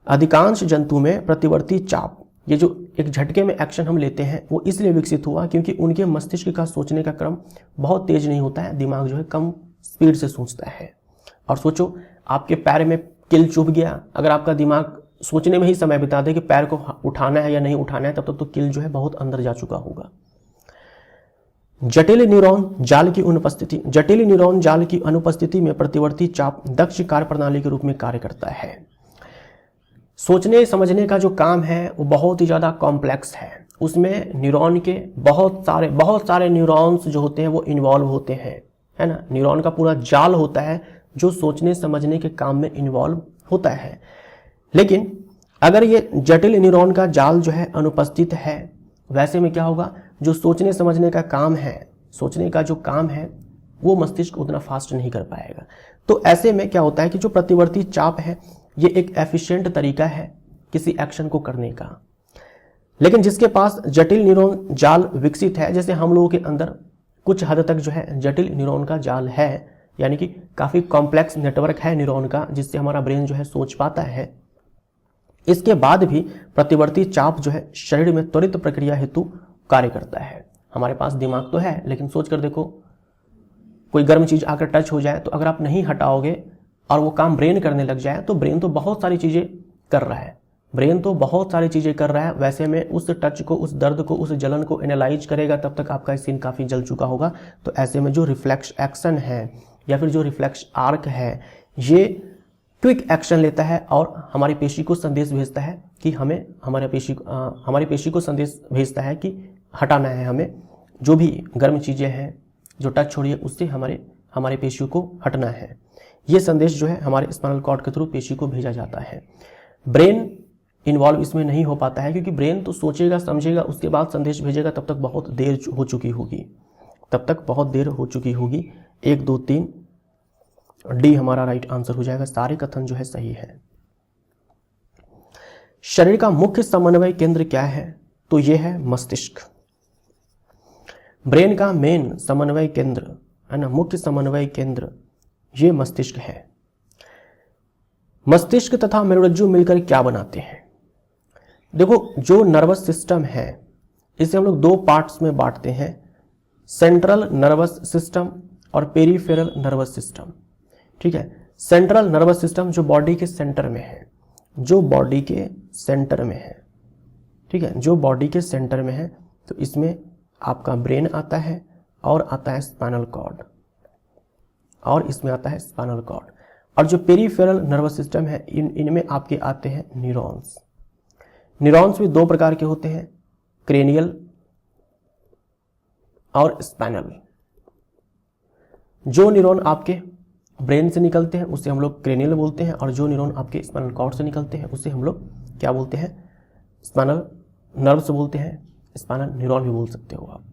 अधिकांश जंतु में प्रतिवर्ती चाप, ये जो एक झटके में एक्शन हम लेते हैं, वो इसलिए विकसित हुआ क्योंकि उनके मस्तिष्क का सोचने का क्रम बहुत तेज नहीं होता है, दिमाग जो है कम स्पीड से सोचता है। और सोचो आपके पैर में किल चुभ गया, अगर आपका दिमाग सोचने में ही समय बिता दे कि पैर को उठाना है या नहीं उठाना है, तब तक तो किल जो है बहुत अंदर जा चुका होगा। जटिल न्यूरॉन जाल की अनुपस्थिति, जटिल न्यूरॉन जाल की अनुपस्थिति में प्रतिवर्ती चाप दक्ष कार्यप्रणाली के रूप में कार्य करता है। सोचने समझने का जो काम है वो बहुत ही ज़्यादा कॉम्प्लेक्स है, उसमें न्यूरॉन के बहुत सारे न्यूरॉन्स जो होते हैं वो इन्वॉल्व होते हैं, है ना। न्यूरॉन का पूरा जाल होता है जो सोचने समझने के काम में इन्वॉल्व होता है। लेकिन अगर ये जटिल न्यूरॉन का जाल जो है अनुपस्थित है, वैसे में क्या होगा, जो सोचने समझने का काम है, सोचने का जो काम है वो मस्तिष्क उतना फास्ट नहीं कर पाएगा। तो ऐसे में क्या होता है कि जो प्रतिवर्ती चाप है ये एक एफिशिएंट तरीका है किसी एक्शन को करने का। लेकिन जिसके पास जटिल न्यूरॉन जाल विकसित है, जैसे हम लोगों के अंदर कुछ हद तक जो है जटिल न्यूरॉन का जाल है, यानी कि काफ़ी कॉम्प्लेक्स नेटवर्क है न्यूरॉन का जिससे हमारा ब्रेन जो है सोच पाता है, इसके बाद भी प्रतिवर्ती चाप जो है शरीर में त्वरित प्रक्रिया हेतु कार्य करता है। हमारे पास दिमाग तो है, लेकिन सोच कर देखो, कोई गर्म चीज़ आकर टच हो जाए तो अगर आप नहीं हटाओगे और वो काम ब्रेन करने लग जाए तो ब्रेन तो बहुत सारी चीज़ें कर रहा है, ब्रेन तो बहुत सारी चीज़ें कर रहा है। वैसे में उस टच को, उस दर्द को, उस जलन को एनालाइज करेगा, तब तक आपका स्किन काफ़ी जल चुका होगा। तो ऐसे में जो रिफ्लेक्स एक्शन है या फिर जो रिफ्लेक्स आर्क है, ये क्विक एक्शन लेता है और हमारी पेशी को संदेश भेजता है कि हमें हमारी पेशी को संदेश भेजता है कि हटाना है, हमें जो भी गर्म चीज़ें हैं जो टच हो रही है उससे हमारे पेशियों को हटना है। ये संदेश जो है हमारे स्पाइनल कॉर्ड के थ्रू पेशी को भेजा जाता है। ब्रेन इन्वॉल्व इसमें नहीं हो पाता है, क्योंकि ब्रेन तो सोचेगा समझेगा उसके बाद संदेश भेजेगा, तब तक बहुत देर हो चुकी होगी। 1 2 3 डी हमारा राइट आंसर हो जाएगा। सारे कथन जो है सही है। शरीर का मुख्य समन्वय केंद्र क्या है? तो यह है मस्तिष्क। ब्रेन का मेन समन्वय केंद्र है ना, मुख्य समन्वय केंद्र ये मस्तिष्क है। मस्तिष्क तथा मेरुरज्जु मिलकर क्या बनाते हैं? देखो, जो नर्वस सिस्टम है इसे हम लोग 2 पार्ट्स में बांटते हैं, सेंट्रल नर्वस सिस्टम और पेरिफेरल नर्वस सिस्टम। ठीक है, सेंट्रल नर्वस सिस्टम जो बॉडी के सेंटर में है, ठीक है, जो बॉडी के सेंटर में है, तो इसमें आपका ब्रेन आता है और आता है स्पाइनल कॉर्ड, और इसमें आता है स्पाइनल कॉर्ड। और जो पेरिफेरल नर्वस सिस्टम है इनमें आपके आते हैं न्यूरॉन्स। न्यूरॉन्स भी 2 प्रकार के होते हैं, क्रेनियल और स्पाइनल। जो न्यूरॉन आपके ब्रेन से निकलते हैं उसे हम लोग क्रेनियल बोलते हैं, और जो न्यूरॉन आपके स्पाइनल कॉर्ड से निकलते हैं उसे हम लोग क्या बोलते हैं? स्पाइनल नर्व्स बोलते हैं, स्पाइनल न्यूरॉन भी बोल सकते हो आप।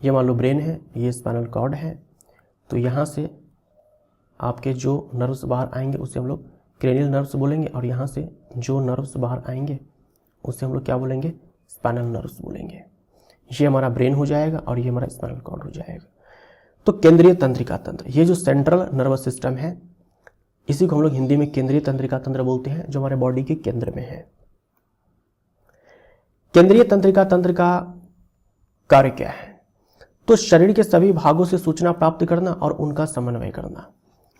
ये मान लो ब्रेन है, ये स्पाइनल कॉर्ड है, तो यहाँ से आपके जो नर्व्स बाहर आएंगे उसे हम लोग क्रेनियल नर्व्स बोलेंगे, और यहाँ से जो नर्व्स बाहर आएंगे उसे हम लोग क्या बोलेंगे? स्पाइनल नर्व्स बोलेंगे। ये हमारा ब्रेन हो जाएगा और ये हमारा स्पाइनल कॉर्ड हो जाएगा। तो केंद्रीय तंत्रिका तंत्र, ये जो सेंट्रल नर्वस सिस्टम है इसी को हम लोग हिंदी में केंद्रीय तंत्रिका तंत्र बोलते हैं, जो हमारे बॉडी के केंद्र में है। केंद्रीय तंत्रिका तंत्र का कार्य क्या है? तो शरीर के सभी भागों से सूचना प्राप्त करना और उनका समन्वय करना।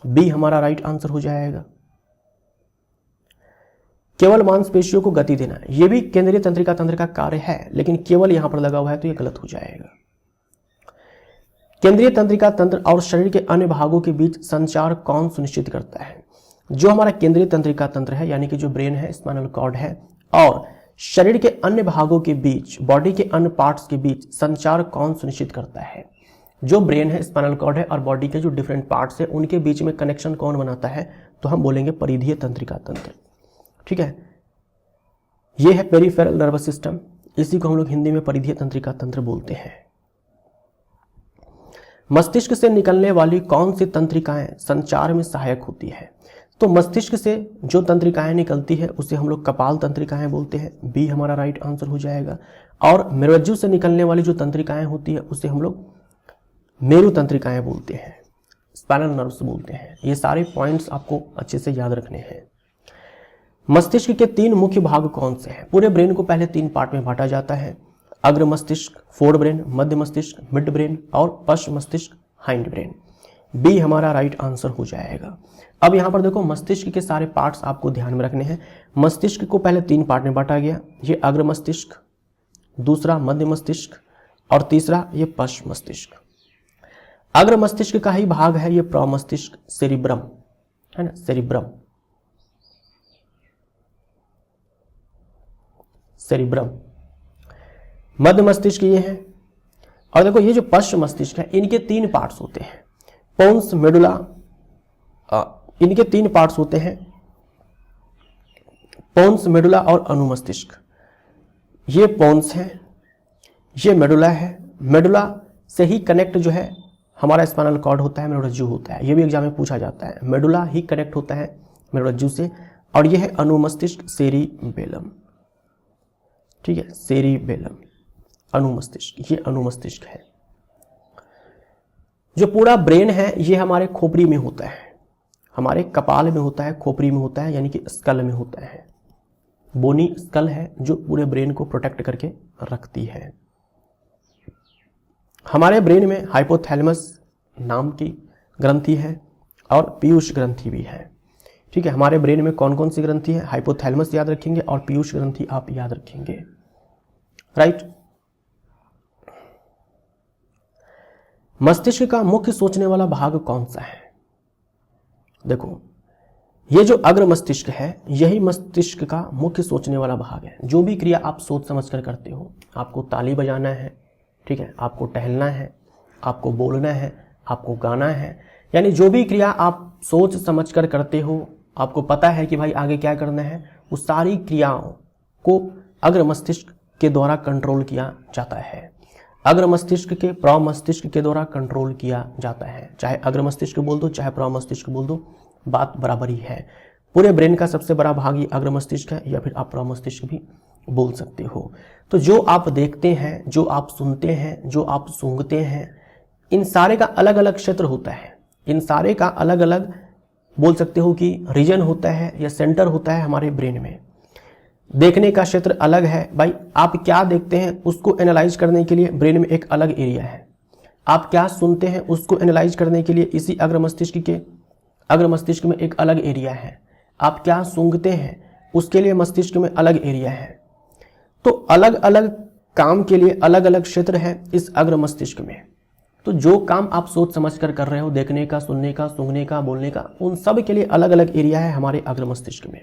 बी हमारा राइट आंसर हो जाएगा। केवल मांसपेशियों को गति देना, यह भी केंद्रीय तंत्रिका तंत्र का कार्य है, लेकिन केवल यहां पर लगा हुआ है तो यह गलत हो जाएगा। केंद्रीय तंत्रिका तंत्र और शरीर के अन्य भागों के बीच संचार कौन सुनिश्चित करता है? जो हमारा केंद्रीय तंत्रिका तंत्र है, यानी कि जो ब्रेन है, स्पाइनल कॉर्ड है, और शरीर के अन्य भागों के बीच, बॉडी के अन्य पार्ट्स के बीच संचार कौन सुनिश्चित करता है? जो ब्रेन है, स्पाइनल कॉर्ड है और बॉडी के जो डिफरेंट पार्ट्स है उनके बीच में कनेक्शन कौन बनाता है? तो हम बोलेंगे परिधीय तंत्रिका तंत्र। ठीक है, यह है पेरिफेरल नर्वस सिस्टम, इसी को हम लोग हिंदी में परिधीय तंत्रिका तंत्र बोलते हैं। मस्तिष्क से निकलने वाली कौन सी तंत्रिकाएं संचार में सहायक होती है? तो मस्तिष्क से जो तंत्रिकाएं निकलती है उसे हम लोग कपाल तंत्रिकाएं बोलते हैं। बी हमारा राइट आंसर हो जाएगा। और मेरुरज्जु से निकलने वाली जो तंत्रिकाएं होती है उसे हम लोग मेरु तंत्रिकाएं बोलते हैं, स्पाइनल नर्व्स बोलते हैं। ये सारे पॉइंट्स आपको अच्छे से याद रखने हैं। मस्तिष्क के 3 मुख्य भाग कौन से हैं? पूरे ब्रेन को पहले 3 पार्ट में बांटा जाता है, अग्र मस्तिष्क, फोर ब्रेन, मध्य मस्तिष्क, मिड ब्रेन, और पश्च मस्तिष्क, हाइंड ब्रेन। बी हमारा राइट आंसर हो जाएगा। अब यहां पर देखो, मस्तिष्क के सारे पार्ट्स आपको ध्यान में रखने हैं। मस्तिष्क को पहले 3 पार्ट में बांटा गया, ये अग्र मस्तिष्क, दूसरा मध्य मस्तिष्क और तीसरा ये पश्च मस्तिष्क। अग्र मस्तिष्क का ही भाग है ये प्रमस्तिष्क, सेरिब्रम, है ना, सेरिब्रम, सेरिब्रम। मध्य मस्तिष्क ये है। और देखो ये जो पश्च मस्तिष्क है इनके 3 पार्ट्स होते हैं, पोन्स, मेडुला, इनके 3 पार्ट्स होते हैं, पोन्स, मेडुला और अनुमस्तिष्क। ये पोन्स है, ये मेडुला है। मेडुला से ही कनेक्ट जो है हमारा स्पाइनल कॉर्ड होता है, मेरुरज्जु होता है। ये भी एग्जाम में पूछा जाता है, मेडुला ही कनेक्ट होता है मेरुरज्जु से। और ये है अनुमस्तिष्क, सेरिबेलम, ठीक है, सेरिबेलम, अनुमस्तिष्क, ये अनुमस्तिष्क है। जो पूरा ब्रेन है ये हमारे खोपड़ी में होता है, हमारे कपाल में होता है, खोपड़ी में होता है, यानी कि स्कल में होता है। बोनी स्कल है जो पूरे ब्रेन को प्रोटेक्ट करके रखती है। हमारे ब्रेन में हाइपोथैलेमस नाम की ग्रंथि है और पीयूष ग्रंथि भी है, ठीक है। हमारे ब्रेन में कौन कौन सी ग्रंथि है, हाइपोथैलेमस याद रखेंगे और पीयूष ग्रंथि आप याद रखेंगे, राइट। मस्तिष्क का मुख्य सोचने वाला भाग कौन सा है? देखो ये जो अग्र मस्तिष्क है यही मस्तिष्क का मुख्य सोचने वाला भाग है। जो भी क्रिया आप सोच समझ कर करते हो, आपको ताली बजाना है, ठीक है, आपको टहलना है, आपको बोलना है, आपको गाना है, यानी जो भी क्रिया आप सोच समझ कर करते हो, आपको पता है कि भाई आगे क्या करना है, उस सारी क्रियाओं को अग्र मस्तिष्क के द्वारा कंट्रोल किया जाता है। अग्र मस्तिष्क के प्रमस्तिष्क के द्वारा कंट्रोल किया जाता है। चाहे अग्र मस्तिष्क बोल दो चाहे प्रमस्तिष्क बोल दो, बात बराबर ही है। पूरे ब्रेन का सबसे बड़ा भाग ये अग्र मस्तिष्क है, या फिर आप प्रमस्तिष्क भी बोल सकते हो। तो जो आप देखते हैं, जो आप सुनते हैं, जो आप सूंघते हैं, इन सारे का अलग अलग क्षेत्र होता है। इन सारे का अलग अलग बोल सकते हो कि रीजन होता है या सेंटर होता है हमारे ब्रेन में। देखने का क्षेत्र अलग है, भाई आप क्या देखते हैं उसको एनालाइज करने के लिए ब्रेन में एक अलग एरिया है। आप क्या सुनते हैं उसको एनालाइज करने के लिए इसी अग्र मस्तिष्क में एक अलग एरिया है। आप क्या सूंघते हैं उसके लिए मस्तिष्क में अलग एरिया है। तो अलग अलग काम के लिए अलग अलग क्षेत्र है इस अग्र मस्तिष्क में। तो जो काम आप सोच समझ कर रहे हो, देखने का, सुनने का, सूंघने का, बोलने का, उन सब के लिए अलग अलग एरिया है हमारे अग्र मस्तिष्क में।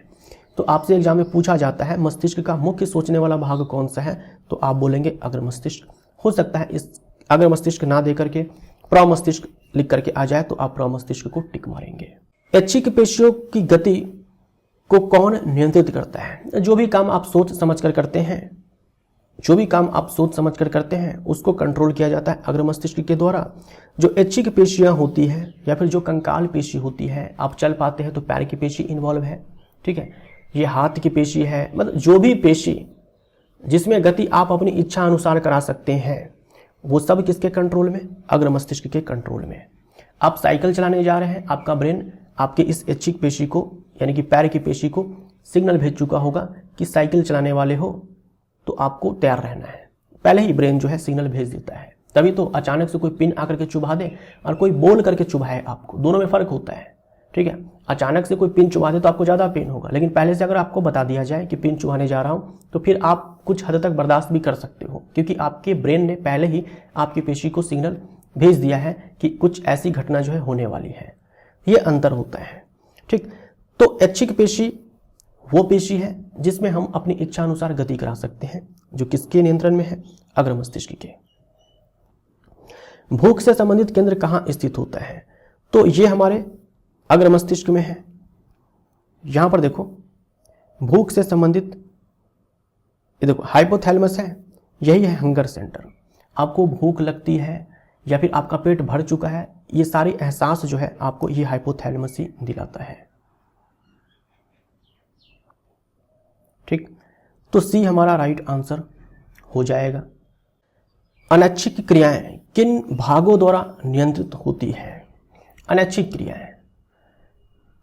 तो आपसे एग्जाम में पूछा जाता है मस्तिष्क का मुख्य सोचने वाला भाग कौन सा है, तो आप बोलेंगे अग्र मस्तिष्क। हो सकता है इस अग्र मस्तिष्क ना दे करके प्रमस्तिष्क लिख करके आ जाए, तो आप प्रमस्तिष्क को टिक मारेंगे। ऐच्छिक पेशियों की गति को कौन नियंत्रित करता है? जो भी काम आप सोच समझ कर करते हैं, जो भी काम आप सोच समझ कर करते हैं उसको कंट्रोल किया जाता है अग्र मस्तिष्क के द्वारा। जो ऐच्छिक पेशियां होती है या फिर जो कंकाल पेशी होती है, आप चल पाते हैं तो पैर की पेशी इन्वॉल्व है, ठीक है, ये हाथ की पेशी है, मतलब जो भी पेशी जिसमें गति आप अपनी इच्छा अनुसार करा सकते हैं वो सब किसके कंट्रोल में? अग्र मस्तिष्क के कंट्रोल में। आप साइकिल चलाने जा रहे हैं, आपका ब्रेन आपके इस ऐच्छिक पेशी को यानी कि पैर की पेशी को सिग्नल भेज चुका होगा कि साइकिल चलाने वाले हो तो आपको तैयार रहना है। पहले ही ब्रेन जो है सिग्नल भेज देता है। तभी तो अचानक से कोई पिन आकर के चुभा दे और कोई बोल करके चुभाए आपको, दोनों में फर्क होता है, ठीक है। अचानक से कोई पिन चुभा दे तो आपको ज़्यादा पेन होगा, लेकिन पहले से अगर आपको बता दिया जाए कि पिन चुभाने जा रहा हूँ तो फिर आप कुछ हद तक बर्दाश्त भी कर सकते हो, क्योंकि आपके ब्रेन ने पहले ही आपकी पेशी को सिग्नल भेज दिया है कि कुछ ऐसी घटना जो है होने वाली है। ये अंतर होता है, ठीक। तो ऐच्छिक पेशी वो पेशी है जिसमें हम अपनी इच्छा अनुसार गति करा सकते हैं, जो किसके नियंत्रण में है? अग्र मस्तिष्क के। भूख से संबंधित केंद्र कहाँ स्थित होता है? तो ये हमारे अग्र मस्तिष्क में है। यहां पर देखो भूख से संबंधित, ये देखो हाइपोथैलेमस है, यही है हंगर सेंटर। आपको भूख लगती है या फिर आपका पेट भर चुका है, ये सारे एहसास जो है आपको ये हाइपोथैलेमस ही दिलाता है, ठीक। तो सी हमारा राइट आंसर हो जाएगा। अनैच्छिक क्रियाएं किन भागों द्वारा नियंत्रित होती है? अनैच्छिक क्रियाएं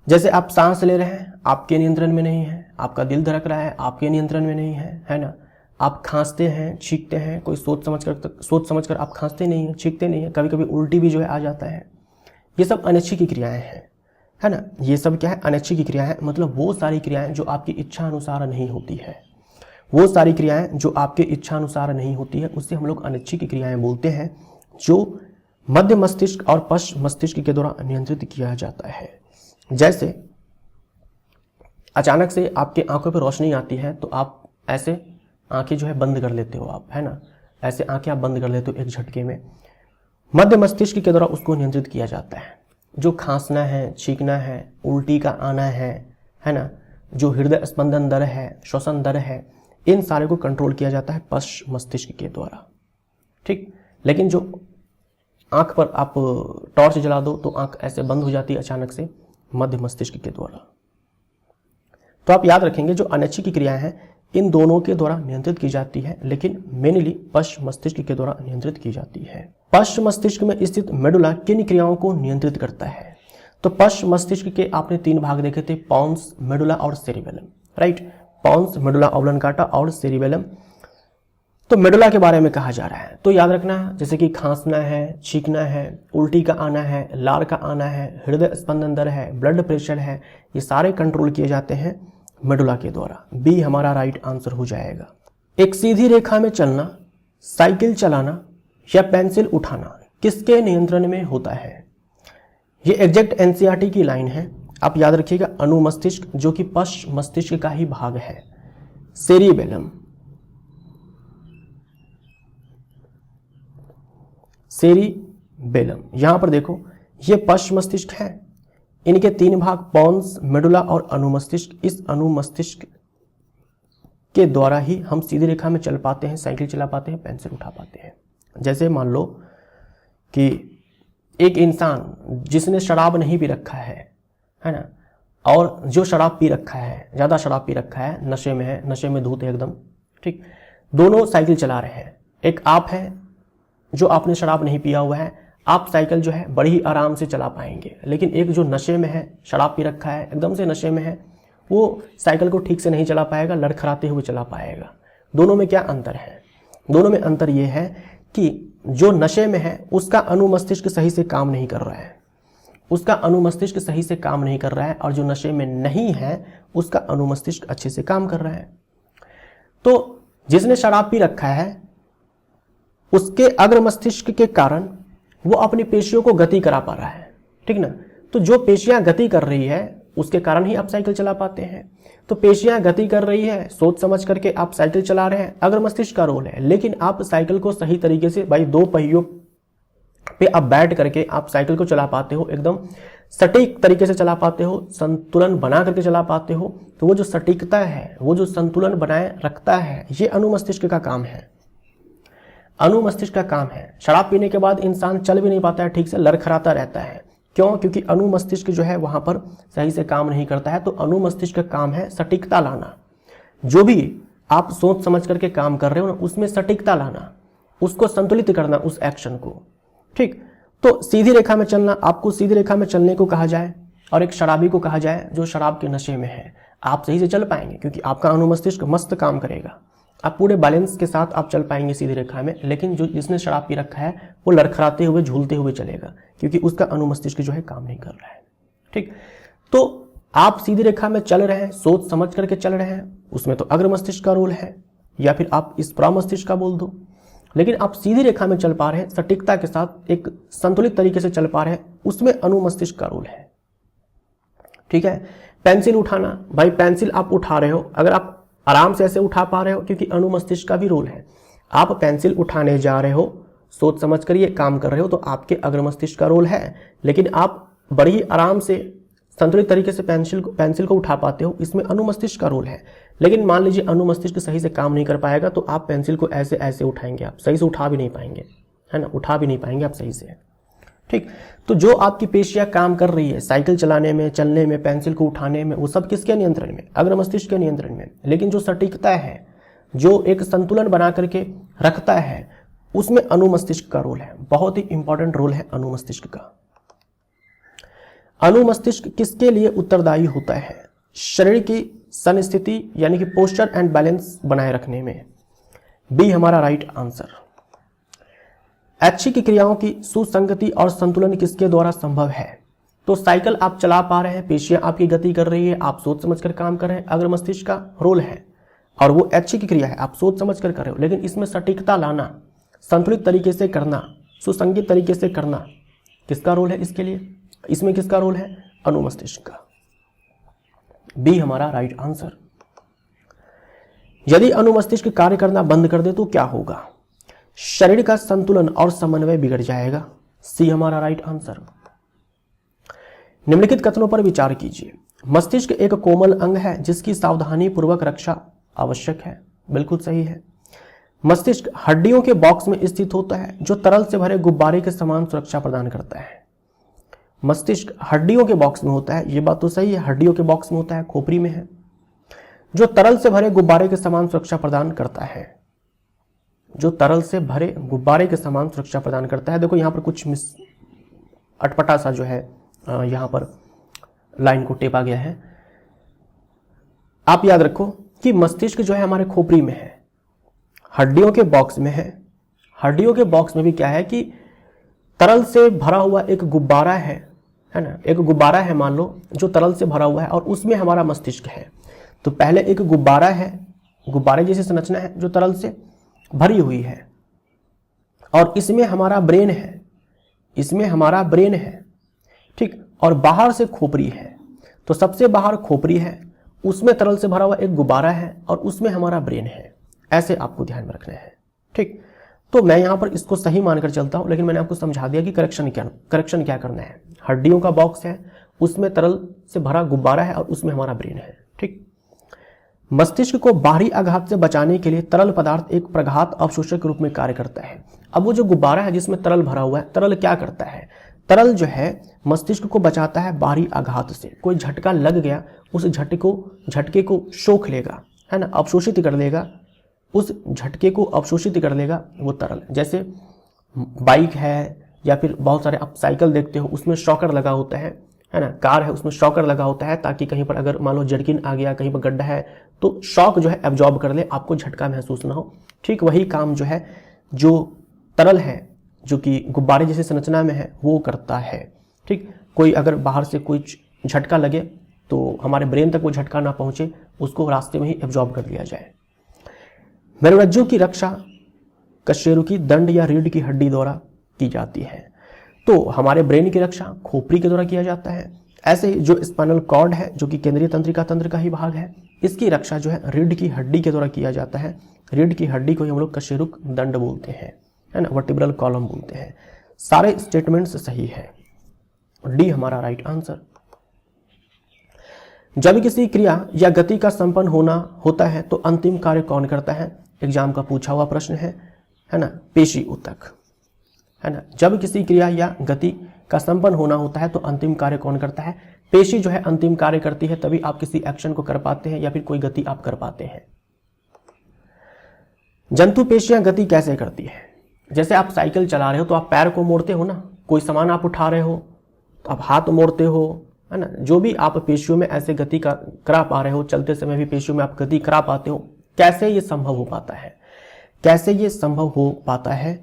जैसे आप सांस ले रहे हैं, आपके नियंत्रण में नहीं है। आपका दिल धड़क रहा है, आपके नियंत्रण में नहीं है ना। आप खांसते हैं, छींकते हैं, कोई सोच समझ कर आप खांसते नहीं हैं, छींकते नहीं हैं। कभी कभी उल्टी भी जो है आ जाता है। ये सब अनैच्छिक क्रियाएं हैं, है ना। ये सब क्या है? अनैच्छिक क्रियाएं, मतलब वो सारी क्रियाएं जो आपकी इच्छा अनुसार नहीं होती है, वो सारी क्रियाएं जो आपके इच्छा अनुसार नहीं होती है उसे हम लोग अनैच्छिक की क्रियाएं बोलते हैं, जो मध्य मस्तिष्क और पश्च मस्तिष्क के द्वारा नियंत्रित किया जाता है। जैसे अचानक से आपके आंखों पर रोशनी आती है तो आप ऐसे आंखें जो है बंद कर लेते हो आप, है ना, ऐसे आंखें आप बंद कर लेते हो एक झटके में। मध्य मस्तिष्क के द्वारा उसको नियंत्रित किया जाता है। जो खांसना है, छींकना है, उल्टी का आना है ना, जो हृदय स्पंदन दर है, श्वसन दर है, इन सारे को कंट्रोल किया जाता है पश्च मस्तिष्क के द्वारा। ठीक, लेकिन जो आंख पर आप टॉर्च जला दो तो आंख ऐसे बंद हो जाती है अचानक से, मध्य मस्तिष्क के द्वारा। तो आप याद रखेंगे जो अनैच्छिक की क्रियाएं हैं इन दोनों के द्वारा नियंत्रित की जाती है, लेकिन मेनली पश्च मस्तिष्क के द्वारा नियंत्रित की जाती है। पश्च मस्तिष्क में स्थित मेडुला किन क्रियाओं को नियंत्रित करता है? तो पश्च मस्तिष्क के आपने 3 भाग देखे थे, पोन्स, मेडुला और सेरिबेलम, राइट। पोन्स, मेडुला ऑब्लांगाटा और सेरिबेलम। तो मेडुला के बारे में कहा जा रहा है तो याद रखना, जैसे कि खांसना है, छींकना है, उल्टी का आना है, लार का आना है, हृदय स्पंदन दर है, ब्लड प्रेशर है, ये सारे कंट्रोल किए जाते हैं मेडुला के द्वारा। बी हमारा राइट आंसर हो जाएगा। एक सीधी रेखा में चलना, साइकिल चलाना या पेंसिल उठाना किसके नियंत्रण में होता है? ये एग्जैक्ट एनसीईआरटी की लाइन है, आप याद रखिएगा। अनुमस्तिष्क जो कि पश्च मस्तिष्क का ही भाग है, सेरिबेलम, सेरिबेलम। यहां पर देखो ये पश्च मस्तिष्क है, इनके 3 भाग पोन्स, मेडुला और अनुमस्तिष्क। इस अनुमस्तिष्क के द्वारा ही हम सीधी रेखा में चल पाते हैं, साइकिल चला पाते हैं, पेंसिल उठा पाते हैं। जैसे मान लो कि एक इंसान जिसने शराब नहीं पी रखा है ना, और जो शराब पी रखा है, ज़्यादा शराब पी रखा है, नशे में है, नशे में धूत है एकदम, ठीक, दोनों साइकिल चला रहे हैं। एक आप है जो आपने शराब नहीं पिया हुआ है, आप साइकिल जो है बड़ी ही आराम से चला पाएंगे, लेकिन एक जो नशे में है, शराब पी रखा है, एकदम से नशे में है, वो साइकिल को ठीक से नहीं चला पाएगा, लड़खड़ाते हुए चला पाएगा। दोनों में क्या अंतर है? दोनों में अंतर ये है कि जो नशे में है उसका अनुमस्तिष्क सही से काम नहीं कर रहा है, उसका अनुमस्तिष्क सही से काम नहीं कर रहा है, और जो नशे में नहीं है उसका अनुमस्तिष्क अच्छे से काम कर रहा है। तो जिसने शराब पी रखा है उसके अग्र मस्तिष्क के कारण वो अपनी पेशियों को गति करा पा रहा है, ठीक ना। तो जो पेशियां गति कर रही है उसके कारण ही आप साइकिल चला पाते हैं। तो पेशियां गति कर रही है, सोच समझ करके आप साइकिल चला रहे हैं, अग्र मस्तिष्क का रोल है। लेकिन आप साइकिल को सही तरीके से भाई 2 पहियों पे आप बैठ करके आप साइकिल को चला पाते हो, एकदम सटीक तरीके से चला पाते हो, संतुलन बना करके चला पाते हो। तो वो जो सटीकता है, वो जो संतुलन बनाए रखता है, ये अनुमस्तिष्क का काम है, अनुमस्तिष्क का काम है। शराब पीने के बाद इंसान चल भी नहीं पाता है ठीक से, लड़खड़ाता रहता है। क्यों? क्योंकि अनुमस्तिष्क जो है वहां पर सही से काम नहीं करता है। तो अनुमस्तिष्क का काम है सटीकता लाना। जो भी आप सोच समझ करके काम कर रहे हो ना, उसमें सटीकता लाना, उसको संतुलित करना, उस एक्शन को, ठीक। तो सीधी रेखा में चलना, आपको सीधी रेखा में चलने को कहा जाए, और एक शराबी को कहा जाए जो शराब के नशे में है, आप सही से चल पाएंगे क्योंकि आपका अनुमस्तिष्क मस्त काम करेगा, आप पूरे बैलेंस के साथ आप चल पाएंगे सीधी रेखा में। लेकिन जो जिसने शराब पी रखा है वो लड़खड़ाते हुए, झूलते हुए चलेगा, क्योंकि उसका अनुमस्तिष्क जो है काम नहीं कर रहा है, ठीक। तो आप सीधी रेखा में चल रहे हैं, सोच समझ करके चल रहे हैं, उसमें तो अग्र मस्तिष्क का रोल है, या फिर आप इस प्रमस्तिष्क का बोल दो। लेकिन आप सीधी रेखा में चल पा रहे हैं, सटीकता के साथ एक संतुलित तरीके से चल पा रहे हैं, उसमें अनुमस्तिष्क का रोल है, ठीक है। पेंसिल उठाना, भाई पेंसिल आप उठा रहे हो, अगर आप आराम से ऐसे उठा पा रहे हो क्योंकि अनुमस्तिष्क का भी रोल है। आप पेंसिल उठाने जा रहे हो, सोच समझ कर ये काम कर रहे हो, तो आपके अग्र मस्तिष्क का रोल है। लेकिन आप बड़ी ही आराम से संतुलित तरीके से पेंसिल को उठा पाते हो, इसमें अनुमस्तिष्क का रोल है। लेकिन मान लीजिए अनुमस्तिष्क सही से काम नहीं कर पाएगा तो आप पेंसिल को ऐसे ऐसे उठाएंगे, आप सही से उठा भी नहीं पाएंगे, है ना, उठा भी नहीं पाएंगे आप सही से, ठीक। तो जो आपकी पेशियां काम कर रही है साइकिल चलाने में, चलने में, पेंसिल को उठाने में, वो सब किसके नियंत्रण में? अग्र मस्तिष्क के नियंत्रण में। लेकिन जो सटीकता है, जो एक संतुलन बना करके रखता है, उसमें अनुमस्तिष्क का रोल है, बहुत ही इंपॉर्टेंट रोल है अनुमस्तिष्क का। अनुमस्तिष्क किसके लिए उत्तरदायी होता है? शरीर की संस्थिति यानी कि पोस्चर एंड बैलेंस बनाए रखने में। बी हमारा राइट आंसर। ऐच्छिक क्रियाओं की सुसंगति और संतुलन किसके द्वारा संभव है? तो साइकिल आप चला पा रहे हैं, पेशियां आपकी गति कर रही है, आप सोच समझ कर काम कर रहे हैं, अग्र मस्तिष्क का रोल है। और वो अच्छी की क्रिया है, आप सोच समझ कर रहे हो, लेकिन इसमें सटीकता लाना, संतुलित तरीके से करना, सुसंगत तरीके से करना, किसका रोल है इसके लिए? इसमें किसका रोल है? अनुमस्तिष्क का। बी हमारा राइट आंसर। यदि अनुमस्तिष्क कार्य करना बंद कर दे तो क्या होगा? शरीर का संतुलन और समन्वय बिगड़ जाएगा। सी हमारा राइट आंसर। निम्नलिखित कथनों पर विचार कीजिए। मस्तिष्क एक कोमल अंग है जिसकी सावधानी पूर्वक रक्षा आवश्यक है। बिल्कुल सही है। मस्तिष्क हड्डियों के बॉक्स में स्थित होता है जो तरल से भरे गुब्बारे के समान सुरक्षा प्रदान करता है। मस्तिष्क हड्डियों के बॉक्स में होता है, ये बात तो सही है, हड्डियों के बॉक्स में होता है, खोपड़ी में है, जो तरल से भरे गुब्बारे के समान सुरक्षा प्रदान करता है। जो तरल से भरे गुब्बारे के समान सुरक्षा प्रदान करता है। देखो यहां पर कुछ अटपटा सा जो है यहां पर लाइन को टेपा गया है। आप याद रखो कि मस्तिष्क जो है हमारे खोपड़ी में है, हड्डियों के बॉक्स में है। हड्डियों के बॉक्स में भी क्या है कि तरल से भरा हुआ एक गुब्बारा है ना, एक गुब्बारा है मान लो जो तरल से भरा हुआ है और उसमें हमारा मस्तिष्क है। तो पहले एक गुब्बारा है, गुब्बारे जैसी संरचना है जो तरल से भरी हुई है, और इसमें हमारा ब्रेन है, इसमें हमारा ब्रेन है, ठीक, और बाहर से खोपड़ी है। तो सबसे बाहर खोपड़ी है, उसमें तरल से भरा हुआ एक गुब्बारा है और उसमें हमारा ब्रेन है। ऐसे आपको ध्यान में रखना है, ठीक। तो मैं यहां पर इसको सही मानकर चलता हूं, लेकिन मैंने आपको समझा दिया कि करेक्शन क्या करना है। हड्डियों का बॉक्स है, उसमें तरल से भरा गुब्बारा है और उसमें हमारा ब्रेन है, ठीक। मस्तिष्क को बाहरी आघात से बचाने के लिए तरल पदार्थ एक प्रघात अवशोषक के रूप में कार्य करता है। अब वो जो गुब्बारा है जिसमें तरल भरा हुआ है, तरल क्या करता है? तरल जो है मस्तिष्क को बचाता है बाहरी आघात से। कोई झटका लग गया, उस झटके को सोख लेगा, है ना, अवशोषित कर लेगा, उस झटके को अवशोषित कर लेगा वो तरल। जैसे बाइक है या फिर बहुत सारे आप साइकिल देखते हो, उसमें शॉकर लगा होता है ना, कार है उसमें शॉकर लगा होता है, ताकि कहीं पर अगर मान लो जर्किन आ गया, कहीं पर गड्ढा है, तो शॉक जो है एब्जॉर्ब कर ले, आपको झटका महसूस ना हो। ठीक वही काम जो है जो तरल है जो कि गुब्बारे जैसी संरचना में है वो करता है। ठीक, कोई अगर बाहर से कोई झटका लगे तो हमारे ब्रेन तक वो झटका ना पहुंचे, उसको रास्ते में ही एब्जॉर्ब कर लिया जाए। मेरुरज्जु की रक्षा कशेरुकी दंड या रीढ़ की हड्डी द्वारा की जाती है, तो हमारे ब्रेन की रक्षा खोपड़ी के द्वारा किया जाता है। ऐसे ही जो स्पाइनल कॉर्ड है जो कि केंद्रीय तंत्रिका तंत्र का ही भाग है, इसकी रक्षा जो है रीढ़ की हड्डी के द्वारा किया जाता है। रीढ़ की हड्डी को हम लोग कशेरुक दंड बोलते हैं, है ना, वर्टिब्रल कॉलम बोलते हैं। सारे स्टेटमेंट्स सही है, डी हमारा राइट आंसर। जब किसी क्रिया या गति का संपन्न होना होता है तो अंतिम कार्य कौन करता है? एग्जाम का पूछा हुआ प्रश्न है ना, पेशी ऊतक, है ना। जब किसी क्रिया या गति का संपन्न होना होता है तो अंतिम कार्य कौन करता है? पेशी जो है अंतिम कार्य करती है, तभी आप किसी एक्शन को कर पाते हैं या फिर कोई गति आप कर पाते हैं। जंतु पेशियां गति कैसे करती है? जैसे आप साइकिल चला रहे हो तो आप पैर को मोड़ते हो ना, कोई सामान आप उठा रहे हो तो आप हाथ मोड़ते हो, है ना। जो भी आप पेशियों में ऐसे गति करा पा रहे हो, चलते समय भी पेशियों में आप गति करा पाते हो। कैसे ये संभव हो पाता है? कैसे ये संभव हो पाता है?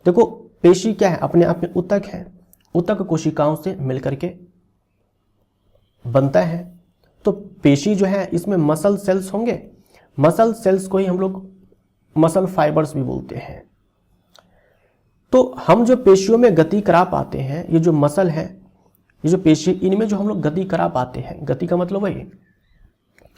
देखो, पेशी क्या है? अपने आप में ऊतक है, ऊतक कोशिकाओं से मिलकर के बनता है। तो पेशी जो है इसमें मसल सेल्स होंगे, मसल सेल्स को ही हम लोग मसल फाइबर्स भी बोलते हैं। तो हम जो पेशियों में गति करा पाते हैं, ये जो मसल है, ये जो पेशी, इनमें जो हम लोग गति करा पाते हैं, गति का मतलब वही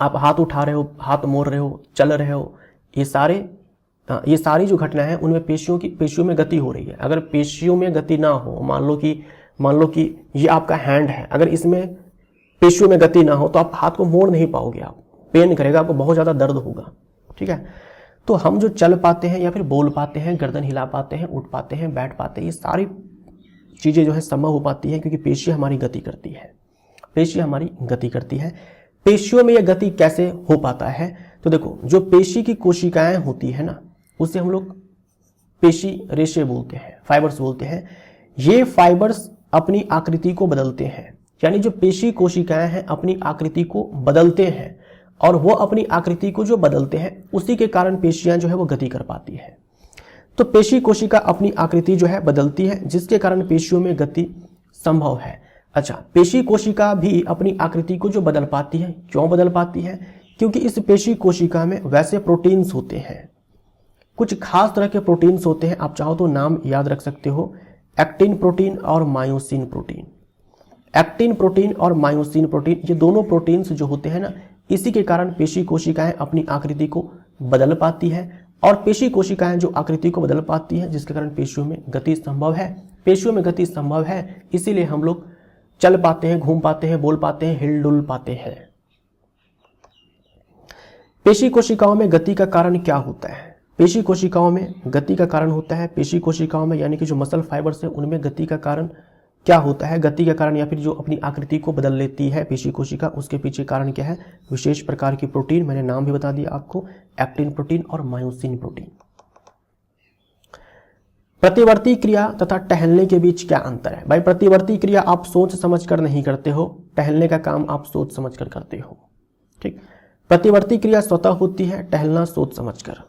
आप हाथ उठा रहे हो, हाथ मोड़ रहे हो, चल रहे हो, ये सारी जो घटना है उनमें पेशियों में गति हो रही है। अगर पेशियों में गति ना हो, मान लो कि ये आपका हैंड है, अगर इसमें पेशियों में गति ना हो तो आप हाथ को मोड़ नहीं पाओगे, आप पेन करेगा, आपको बहुत ज्यादा दर्द होगा। ठीक है, तो हम जो चल पाते हैं या फिर बोल पाते हैं, गर्दन हिला पाते हैं, उठ पाते हैं, बैठ पाते हैं, ये सारी चीजें जो है संभव हो पाती है क्योंकि पेशी हमारी गति करती है। पेशी हमारी गति करती है। पेशियों में यह गति कैसे हो पाता है? तो देखो, जो पेशी की कोशिकाएं होती है ना, उसे हम लोग पेशी रेशे बोलते हैं, फाइबर्स बोलते हैं। ये फाइबर्स अपनी आकृति को बदलते हैं, यानी जो पेशी कोशिकाएं हैं अपनी आकृति को बदलते हैं, और वो अपनी आकृति को जो बदलते हैं उसी के कारण पेशियां जो है वो गति कर पाती है। तो पेशी कोशिका अपनी आकृति जो है बदलती है, जिसके कारण पेशियों में गति संभव है। अच्छा, पेशी कोशिका भी अपनी आकृति को जो बदल पाती है, क्यों बदल पाती है? क्योंकि इस पेशी कोशिका में वैसे प्रोटीन्स होते हैं, कुछ खास तरह के प्रोटीन्स होते हैं, आप चाहो तो नाम याद रख सकते हो, एक्टिन प्रोटीन और मायोसिन प्रोटीन। एक्टिन प्रोटीन और मायोसिन प्रोटीन, ये दोनों प्रोटीन्स जो होते हैं ना, इसी के कारण पेशी कोशिकाएं अपनी आकृति को बदल पाती हैं, और पेशी कोशिकाएं जो आकृति को बदल पाती हैं जिसके कारण पेशियों में गति संभव है। पेशियों में गति संभव है, इसीलिए हम लोग चल पाते हैं, घूम पाते हैं, बोल पाते हैं, हिल डुल पाते हैं। पेशी कोशिकाओं में गति का कारण क्या होता है? पेशी कोशिकाओं में गति का कारण होता है, पेशी कोशिकाओं में यानी कि जो मसल फाइबर्स है उनमें गति का कारण क्या होता है? गति का कारण या फिर जो अपनी आकृति को बदल लेती है पेशी कोशिका, उसके पीछे कारण क्या है? विशेष प्रकार की प्रोटीन, मैंने नाम भी बता दिया आपको, एक्टिन प्रोटीन और मायोसिन प्रोटीन। प्रतिवर्ती क्रिया तथा टहलने के बीच क्या अंतर है? भाई प्रतिवर्ती क्रिया आप सोच समझ कर नहीं करते हो, टहलने का काम आप सोच समझ कर करते हो। ठीक, प्रतिवर्ती क्रिया स्वतः होती है, टहलना सोच समझ कर।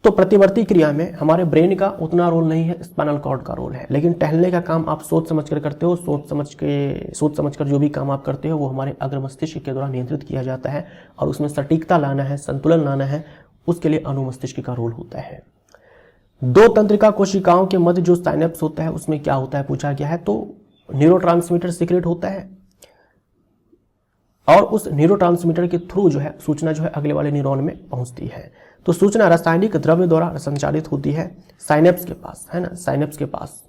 तो प्रतिवर्ती क्रिया में हमारे ब्रेन का उतना रोल नहीं है, स्पाइनल कॉर्ड का रोल है, लेकिन टहलने का काम आप सोच समझ कर करते हो। सोच समझ कर जो भी काम आप करते हो वो हमारे अग्र मस्तिष्क के द्वारा नियंत्रित किया जाता है, और उसमें सटीकता लाना है, संतुलन लाना है, उसके लिए अनुमस्तिष्क का रोल होता है। दो तंत्रिका कोशिकाओं के मध्य जो साइनेप्स होता है उसमें क्या होता है पूछा गया है, तो न्यूरोट्रांसमीटर सीक्रेट होता है, और उस न्यूरोट्रांसमीटर के थ्रू जो है सूचना जो है अगले वाले न्यूरॉन में पहुंचती है। तो सूचना रासायनिक द्रव्य द्वारा संचालित होती है साइनेप्स के पास, है ना, साइनेप्स के पास,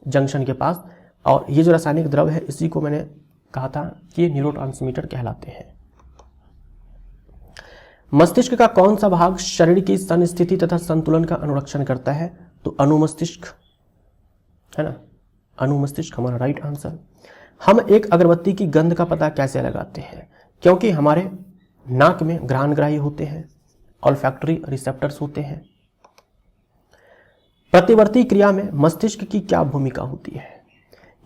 जंक्शन के पास, और ये जो रासायनिक द्रव्य है इसी को मैंने कहा था कि ये न्यूरोट्रांसमीटर कहलाते हैं। मस्तिष्क का कौन सा भाग शरीर की संस्थिति तथा संतुलन का अनुरक्षण करता है? तो अनुमस्तिष्क, है ना, अनुमस्तिष्क हमारा राइट आंसर। हम एक अगरबत्ती की गंध का पता कैसे लगाते हैं? क्योंकि हमारे नाक में घ्राणग्राही होते हैं, ऑल्फैक्टरी रिसेप्टर्स होते हैं। प्रतिवर्ती क्रिया में मस्तिष्क की क्या भूमिका होती है?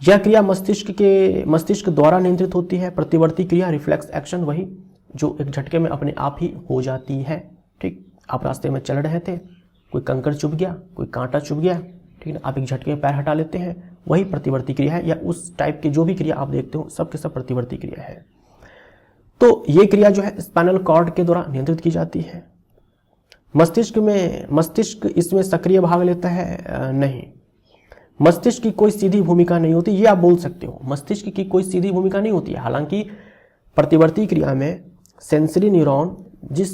यह क्रिया मस्तिष्क द्वारा नियंत्रित होती है। प्रतिवर्ती क्रिया रिफ्लेक्स एक्शन, वही जो एक झटके में अपने आप ही हो जाती है। ठीक, आप रास्ते में चल रहे थे, कोई कंकड़ चुभ गया, कोई कांटा चुभ गया, ठीक है, आप एक झटके में पैर हटा लेते हैं, वही प्रतिवर्ती क्रिया है, या उस टाइप की जो भी क्रिया आप देखते हो सब के सब प्रतिवर्ती क्रिया है। तो ये क्रिया जो है स्पाइनल कॉर्ड के द्वारा नियंत्रित की जाती है। मस्तिष्क इसमें सक्रिय भाग लेता है? नहीं, मस्तिष्क की कोई सीधी भूमिका नहीं होती, ये आप बोल सकते हो, मस्तिष्क की कोई सीधी भूमिका नहीं होती है। हालांकि प्रतिवर्ती क्रिया में सेंसरी न्यूरॉन जिस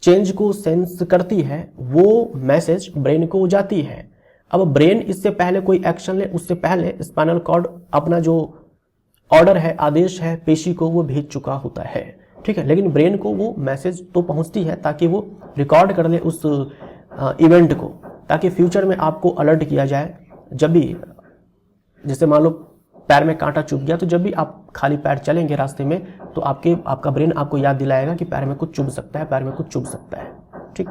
चेंज को सेंस करती है वो मैसेज ब्रेन को जाती है। अब ब्रेन इससे पहले कोई एक्शन ले, उससे पहले स्पाइनल कॉर्ड अपना जो ऑर्डर है, आदेश है पेशी को, वो भेज चुका होता है। ठीक है, लेकिन ब्रेन को वो मैसेज तो पहुंचती है ताकि वो रिकॉर्ड कर ले उस इवेंट को, ताकि फ्यूचर में आपको अलर्ट किया जाए। जब भी जैसे मान लो पैर में कांटा चुभ गया, तो जब भी आप खाली पैर चलेंगे रास्ते में तो आपका ब्रेन आपको याद दिलाएगा कि पैर में कुछ चुभ सकता है, पैर में कुछ चुभ सकता है। ठीक,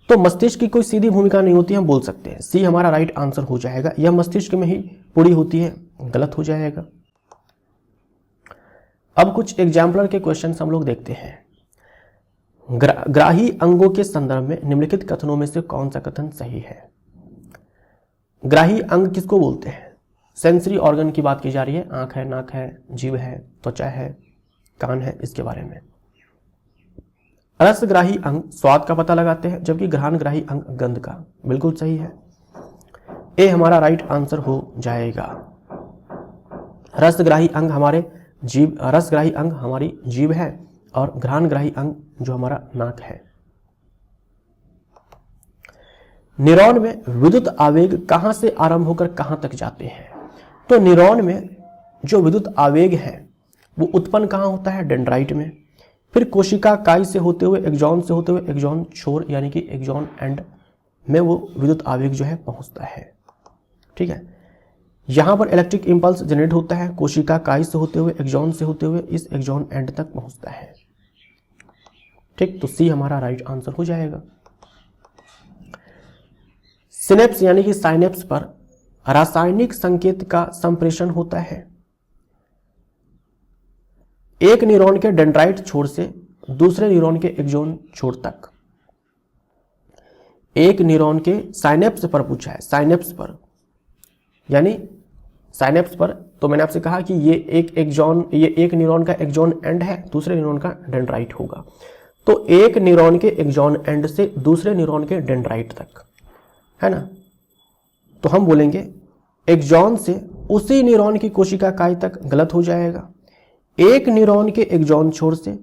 तो मस्तिष्क की कोई सीधी भूमिका नहीं होती, हम बोल सकते हैं सी हमारा राइट आंसर हो जाएगा। यह मस्तिष्क में ही पूरी होती है, गलत हो जाएगा। अब कुछ एग्जाम्पलर के क्वेश्चन हम लोग देखते हैं। ग्राही अंगों के संदर्भ में निम्नलिखित कथनों में से कौन सा कथन सही है? ग्राही अंग किसको बोलते हैं? सेंसरी ऑर्गन की बात की जा रही है, आंख है, नाक है, जीभ है, त्वचा है, कान है, इसके बारे में। रसग्राही अंग स्वाद का पता लगाते हैं, जबकि घ्राणग्राही अंग गंध का। बिल्कुल सही है, ए हमारा राइट आंसर हो जाएगा। रसग्राही अंग हमारी जीभ है, और घ्राणग्राही अंग जो हमारा नाक है। न्यूरॉन में विद्युत आवेग कहां से आरंभ होकर कहां तक जाते हैं? तो न्यूरॉन में जो विद्युत आवेग है वो उत्पन्न कहां होता है? डेंड्राइट में। फिर कोशिका काई से होते हुए एक्सॉन छोर यानी कि एक्सॉन एंड में वो विद्युत आवेग जो है पहुंचता है। ठीक है, यहां पर इलेक्ट्रिक इंपल्स जनरेट होता है, कोशिका काई से होते हुए एक्सॉन से होते हुए इस एक्सॉन एंड तक पहुंचता है। ठीक, तो सी हमारा राइट आंसर हो जाएगा। सिनेप्स यानी कि साइनेप्स पर रासायनिक संकेत का संप्रेषण होता है। एक न्यूरॉन के डेंड्राइट छोर से दूसरे न्यूरॉन के एक्सॉन छोर तक। एक न्यूरॉन के साइनेप्स पर पूछा है, साइनेप्स पर यानी साइनेप्स पर, तो मैंने आपसे कहा कि ये एक न्यूरॉन का एक्सॉन एंड है, दूसरे न्यूरॉन का डेंड्राइट होगा। तो एक न्यूरॉन के एक्सॉन एंड से दूसरे न्यूरॉन के डेंड्राइट तक, है ना, तो हम बोलेंगे एक्सॉन से उसी न्यूरॉन की कोशिका काय तक गलत हो जाएगा। एक न्यूरॉन के एक्सॉन छोर से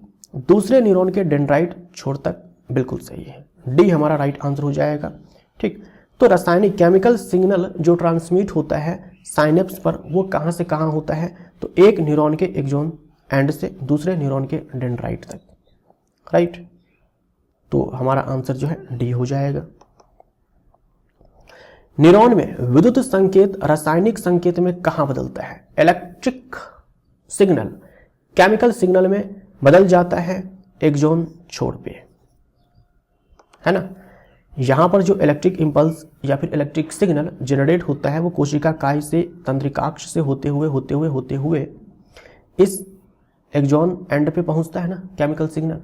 दूसरे न्यूरॉन के डेंड्राइट छोर तक बिल्कुल सही है, डी हमारा राइट आंसर हो जाएगा। ठीक, तो रासायनिक केमिकल सिग्नल जो ट्रांसमिट होता है साइनेप्स पर वो कहाँ से कहाँ होता है, तो एक न्यूरॉन के एक्सॉन एंड से दूसरे न्यूरॉन के डेंड्राइट तक, राइट। तो हमारा आंसर जो है डी हो जाएगा। न्यूरॉन में विद्युत संकेत रासायनिक संकेत में कहां बदलता है? इलेक्ट्रिक सिग्नल केमिकल सिग्नल में बदल जाता है एक्सॉन छोर पे, है ना। यहां पर जो इलेक्ट्रिक इंपल्स या फिर इलेक्ट्रिक सिग्नल जनरेट होता है वो कोशिका काय से तंत्रिकाक्ष से होते हुए इस एक्सॉन एंड पे पहुंचता है ना, केमिकल सिग्नल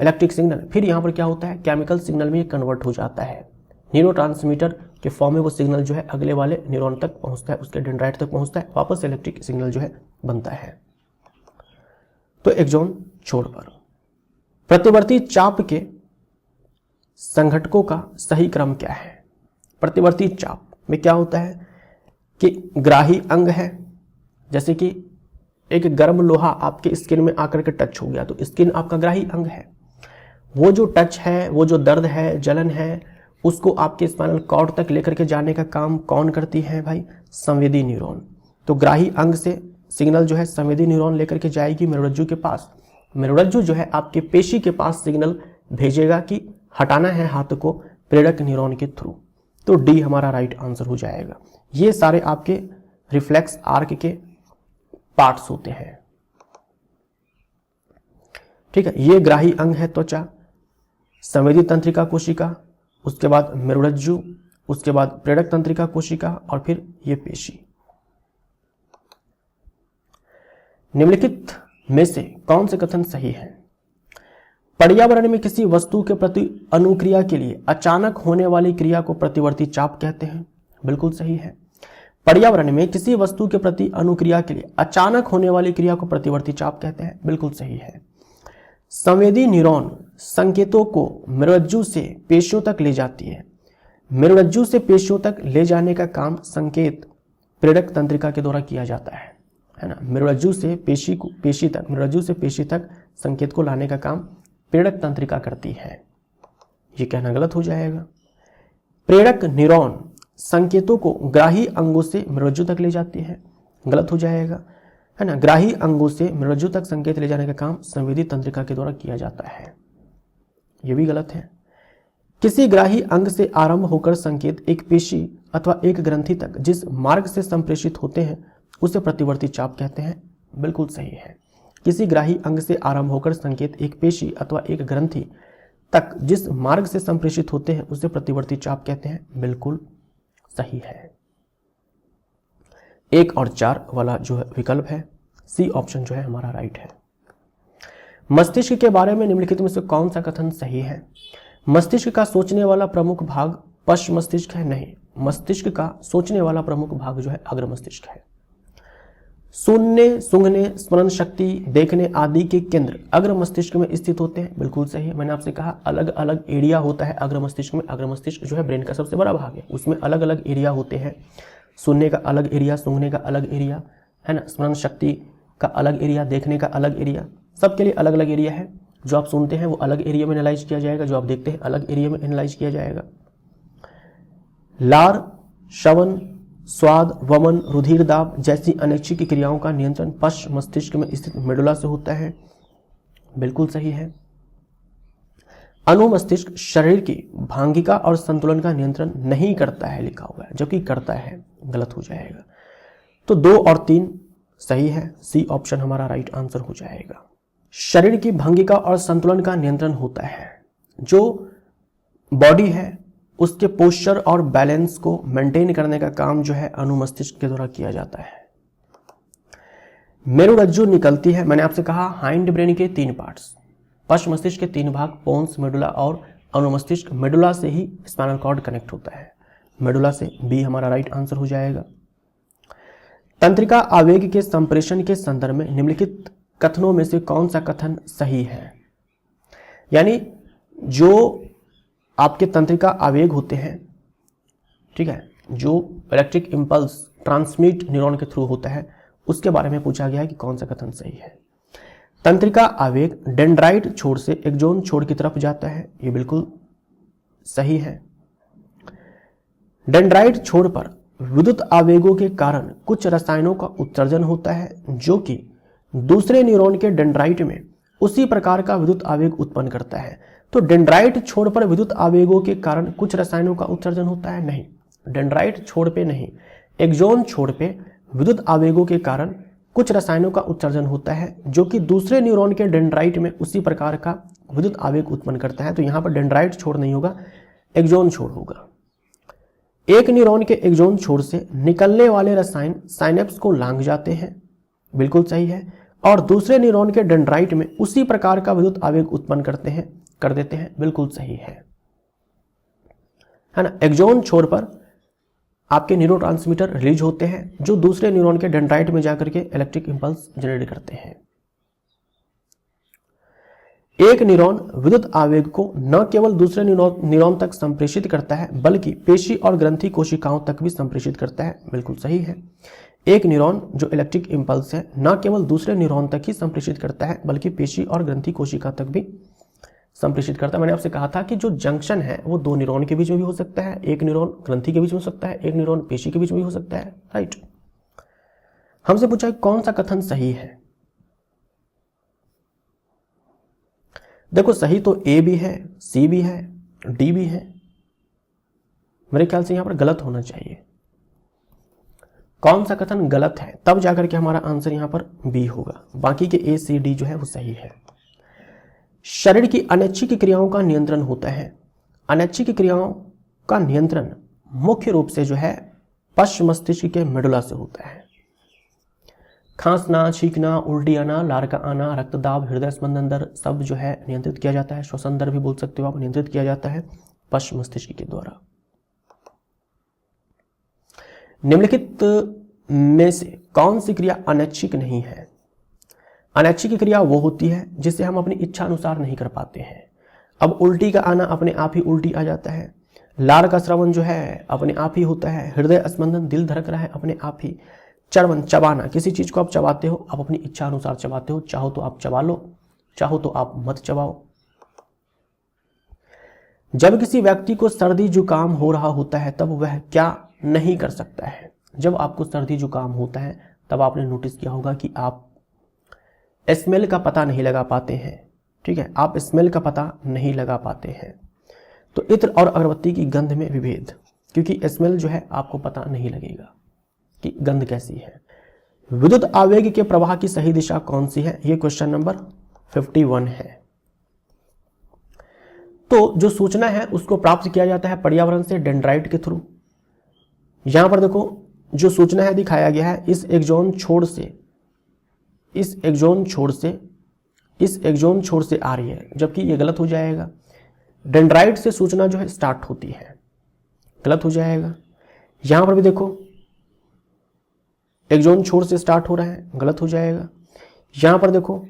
इलेक्ट्रिक सिग्नल। फिर यहां पर क्या होता है, केमिकल सिग्नल में कन्वर्ट हो जाता है, न्यूरोट्रांसमीटर के फॉर्म में वो सिग्नल जो है अगले वाले न्यूरॉन तक पहुंचता है, उसके डेंड्राइट तक पहुंचता है, वापस इलेक्ट्रिक सिग्नल जो है बनता है। तो एक्सॉन छोर पर प्रतिवर्ती चाप के संघटकों का सही क्रम क्या है? प्रतिवर्ती चाप में क्या होता है कि ग्राही अंग है, जैसे कि एक गर्म लोहा आपके स्किन में आकर के टच हो गया तो स्किन आपका ग्राही अंग है। वो जो टच है, वो जो दर्द है, जलन है, उसको आपके स्पाइनल कॉर्ड तक लेकर के जाने का काम कौन करती है भाई? संवेदी न्यूरॉन। तो ग्राही अंग से सिग्नल जो है संवेदी न्यूरॉन लेकर के जाएगी मेरुरज्जु के पास। मेरुरज्जु जो है आपके पेशी के पास सिग्नल भेजेगा कि हटाना है हाथ को प्रेरक न्यूरॉन के थ्रू। तो डी हमारा राइट आंसर हो जाएगा। ये सारे आपके रिफ्लेक्स आर्क के पार्ट्स होते हैं, ठीक है। ये ग्राही अंग है त्वचा, संवेदी तंत्रिका कोशिका, उसके बाद मेरुरज्जु, उसके बाद प्रेरक तंत्रिका कोशिका और फिर ये पेशी। निम्नलिखित में से कौन से कथन सही है? पर्यावरण में किसी वस्तु के प्रति अनुक्रिया के लिए अचानक होने वाली क्रिया को प्रतिवर्ती चाप कहते हैं। बिल्कुल सही है। पर्यावरण में किसी वस्तु के प्रति अनुक्रिया के लिए अचानक होने वाली क्रिया को प्रतिवर्ती चाप कहते हैं। बिल्कुल सही है। संवेदी न्यूरॉन संकेतों को मेरुरज्जु से पेशियों तक ले जाती है। मेरुरज्जु से पेशियों तक ले जाने का काम संकेत प्रेरक तंत्रिका के द्वारा किया जाता है ना। मेरुरज्जु से पेशी तक संकेत को लाने का काम प्रेरक तंत्रिका करती है। ये कहना गलत हो जाएगा। प्रेरक न्यूरॉन संकेतों को ग्राही अंगों से मेरुरज्जु तक ले जाती है, गलत हो जाएगा, है ना। ग्राही अंगों से मेरुरज्जु तक संकेत ले जाने का काम संवेदी तंत्रिका के द्वारा किया जाता है, यह भी गलत है। किसी ग्राही अंग से आरंभ होकर संकेत एक पेशी अथवा एक ग्रंथि तक जिस मार्ग से संप्रेषित होते हैं उसे प्रतिवर्ती चाप कहते हैं। बिल्कुल सही है। किसी ग्राही अंग से आरंभ होकर संकेत एक पेशी अथवा एक ग्रंथि तक जिस मार्ग से संप्रेषित होते हैं उसे प्रतिवर्ती चाप कहते हैं। बिल्कुल सही है। 1 और 4 वाला जो है विकल्प है, सी ऑप्शन जो है हमारा राइट है। मस्तिष्क के बारे में निम्नलिखित में से कौन सा कथन सही है? मस्तिष्क का सोचने वाला प्रमुख भाग पश्च मस्तिष्क है। नहीं, मस्तिष्क का सोचने वाला प्रमुख भाग जो है अग्र मस्तिष्क है। सुनने, सूंघने, स्मरण शक्ति, देखने आदि के केंद्र अग्र मस्तिष्क में स्थित होते हैं। बिल्कुल सही है। मैंने आपसे कहा अलग अलग एरिया होता है अग्र मस्तिष्क में। अग्र मस्तिष्क जो है ब्रेन का सबसे बड़ा भाग है, उसमें अलग अलग एरिया होते हैं। सुनने का अलग एरिया, सूंघने का अलग एरिया, है ना, स्मरण शक्ति का अलग एरिया, देखने का अलग एरिया, सबके लिए अलग अलग एरिया है। जो आप सुनते हैं वो अलग एरिया में एनालाइज किया जाएगा, जो आप देखते हैं अलग एरिया में एनालाइज किया जाएगा। लार, श्रवण, स्वाद, वमन, रुधिर दाब जैसी अनैच्छिक क्रियाओं का नियंत्रण पश्च मस्तिष्क में स्थित मेडुला से होता है। बिल्कुल सही है। अनुमस्तिष्क शरीर की भांगिका और संतुलन का नियंत्रण नहीं करता है लिखा हुआ है, जो कि करता है, गलत हो जाएगा। तो 2 और 3 सही है, सी ऑप्शन हमारा राइट आंसर हो जाएगा। शरीर की भंगिका और संतुलन का नियंत्रण होता है, जो बॉडी है उसके पोस्चर और बैलेंस को मेंटेन करने का काम जो है अनुमस्तिष्क के द्वारा किया जाता है। मेरुरज्जु निकलती है, मैंने आपसे कहा हाइंड ब्रेन के 3 पार्ट्स, पश्च मस्तिष्क के 3 भाग, पोन्स, मेडुला और अनुमस्तिष्क। मेडुला से ही स्पाइनल कॉर्ड कनेक्ट होता है, मेडुला से, बी हमारा राइट आंसर हो जाएगा। तंत्रिका आवेग के संप्रेषण के संदर्भ में निम्नलिखित कथनों में से कौन सा कथन सही है? यानी जो आपके तंत्रिका आवेग होते हैं, ठीक है, जो इलेक्ट्रिक इंपल्स ट्रांसमिट न्यूरॉन के थ्रू होता है, उसके बारे में पूछा गया है कि कौन सा कथन सही है। तंत्रिका आवेग डेंड्राइट छोर से एक्सोन छोर की तरफ जाता है, ये बिल्कुल सही है। डेंड्राइट छोर पर विद्युत आवेगों के कारण कुछ रसायनों का उत्सर्जन होता है जो कि दूसरे न्यूरॉन के डेंड्राइट में उसी प्रकार का विद्युत आवेग उत्पन्न करता है। तो डेंड्राइट छोर पर विद्युत आवेगों के कारण कुछ रसायनों का उत्सर्जन होता है, नहीं, डेंड्राइट छोर पे नहीं, एक्सोन छोर पे विद्युत आवेगों के कारण कुछ रसायनों का उत्सर्जन होता है जो कि दूसरे न्यूरॉन के डेंड्राइट में उसी प्रकार का विद्युत आवेग उत्पन्न करता है। तो यहां पर डेंड्राइट छोर नहीं होगा, एक्सोन छोर होगा। एक न्यूरॉन के एक्सोन छोर से निकलने वाले रसायन साइनेप्स को लांघ जाते हैं, बिल्कुल सही है, और दूसरे न्यूरॉन के डेंड्राइट में उसी प्रकार का विद्युत आवेग उत्पन्न कर देते हैं, बिल्कुल सही है ना। एक्सोन छोर पर आपके न्यूरोट्रांसमीटर रिलीज होते हैं जो दूसरे न्यूरॉन के डेंड्राइट में जाकर के इलेक्ट्रिक इंपल्स जनरेट करते हैं। एक न्यूरॉन विद्युत आवेग को न केवल दूसरे न्यूरॉन तक संप्रेषित करता है बल्कि पेशी और ग्रंथि कोशिकाओं तक भी संप्रेषित करता है, बिल्कुल सही है। एक न्यूरॉन जो इलेक्ट्रिक इंपल्स है न केवल दूसरे न्यूरॉन तक ही संप्रेषित करता है बल्कि पेशी और ग्रंथि कोशिका तक भी संप्रेषित करता है। मैंने आपसे कहा था कि जो जंक्शन है वो दो न्यूरॉन के बीच में भी हो सकता है, एक न्यूरॉन ग्रंथि के बीच में हो सकता है, एक न्यूरॉन पेशी के बीच में भी हो सकता है, राइट। हमसे पूछा है कौन सा कथन सही है। देखो सही तो ए भी है, सी भी है, डी भी है। मेरे ख्याल से यहां पर गलत होना चाहिए। कौन सा कथन गलत है तब जाकर के हमारा आंसर यहां पर बी होगा, बाकी के ए सी डी जो है वो सही है। शरीर की अनैच्छिक क्रियाओं का नियंत्रण होता है। अनैच्छिक क्रियाओं का नियंत्रण मुख्य रूप से जो है पश्च मस्तिष्क के मेडुला से होता है। खांसना, छींकना, उल्टी आना, लार का आना, रक्तदाब, हृदय स्पंदन दर सब जो है नियंत्रित किया जाता है। श्वसन दर भी बोल सकते हो आप, नियंत्रित किया जाता है पश्च मस्तिष्क के द्वारा। निम्नलिखित में से कौन सी क्रिया अनैच्छिक नहीं है? अनैच्छिक क्रिया वो होती है जिसे हम अपनी इच्छा अनुसार नहीं कर पाते हैं। अब उल्टी का आना अपने आप ही उल्टी आ जाता है, लार का स्रवन जो है अपने आप ही होता है, हृदय स्पंदन, दिल धड़क रहा है अपने आप ही, चर्वण चबाना, किसी चीज को आप चबाते हो, आप अपनी इच्छा अनुसार चबाते हो, चाहो तो आप चबा लो, चाहो तो आप मत चबाओ। जब किसी व्यक्ति को सर्दी जुकाम हो रहा होता है तब वह क्या नहीं कर सकता है? जब आपको सर्दी जुकाम होता है तब आपने नोटिस किया होगा कि आप स्मेल का पता नहीं लगा पाते हैं, ठीक है, आप स्मेल का पता नहीं लगा पाते हैं। तो इत्र और अगरबत्ती की गंध में विभेद, क्योंकि स्मेल जो है आपको पता नहीं लगेगा कि गंध कैसी है। विद्युत आवेग के प्रवाह की सही दिशा कौन सी है? यह क्वेश्चन नंबर 51 है। तो जो सूचना है उसको प्राप्त किया जाता है पर्यावरण से डेंड्राइट के थ्रू। यहां पर देखो जो सूचना है दिखाया गया है इस एक्सोन छोर से आ रही है, जबकि ये गलत हो जाएगा। डेंड्राइट से सूचना जो है स्टार्ट होती है, गलत हो जाएगा। यहां पर भी देखो एक्सोन छोर से स्टार्ट हो रहा है, गलत हो जाएगा। यहां पर देखो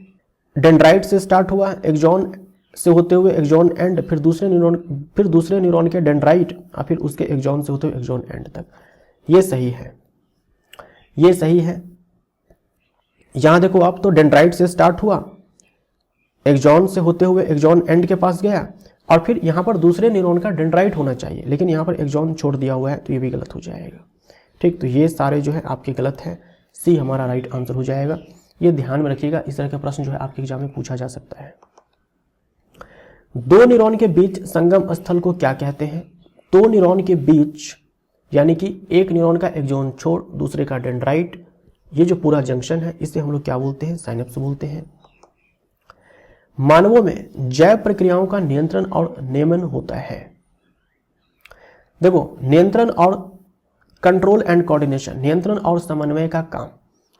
डेंड्राइट से स्टार्ट हुआ, एक्सोन से होते हुए एक्सोन एंड, फिर दूसरे न्यूरॉन के डेंड्राइट और फिर उसके एक्सोन से होते हुए एक्सोन एंड तक। ये सही है, ये सही है। यहां देखो आप तो डेंड्राइट से स्टार्ट हुआ, एक्सोन से होते हुए एक्सोन एंड के पास गया और फिर यहां पर दूसरे न्यूरॉन का डेंड्राइट होना चाहिए, लेकिन यहां पर एक्सोन छोड़ दिया हुआ है तो ये भी गलत हो जाएगा। ठीक, तो ये सारे जो है आपके गलत है, सी हमारा राइट आंसर हो जाएगा। ये ध्यान में रखिएगा, इस तरह के प्रश्न जो है आपके एग्जाम में पूछा जा सकता है। दो न्यूरॉन के बीच संगम स्थल को क्या कहते हैं? दो न्यूरॉन के बीच यानी कि एक न्यूरॉन का एक्सोन छोड़ दूसरे का डेंड्राइट, ये जो पूरा जंक्शन है इसे हम लोग क्या बोलते हैं? साइनेप्स बोलते हैं। मानवों में जैव प्रक्रियाओं का नियंत्रण और नियमन होता है। देखो नियंत्रण और कंट्रोल एंड कोऑर्डिनेशन, नियंत्रण और समन्वय का काम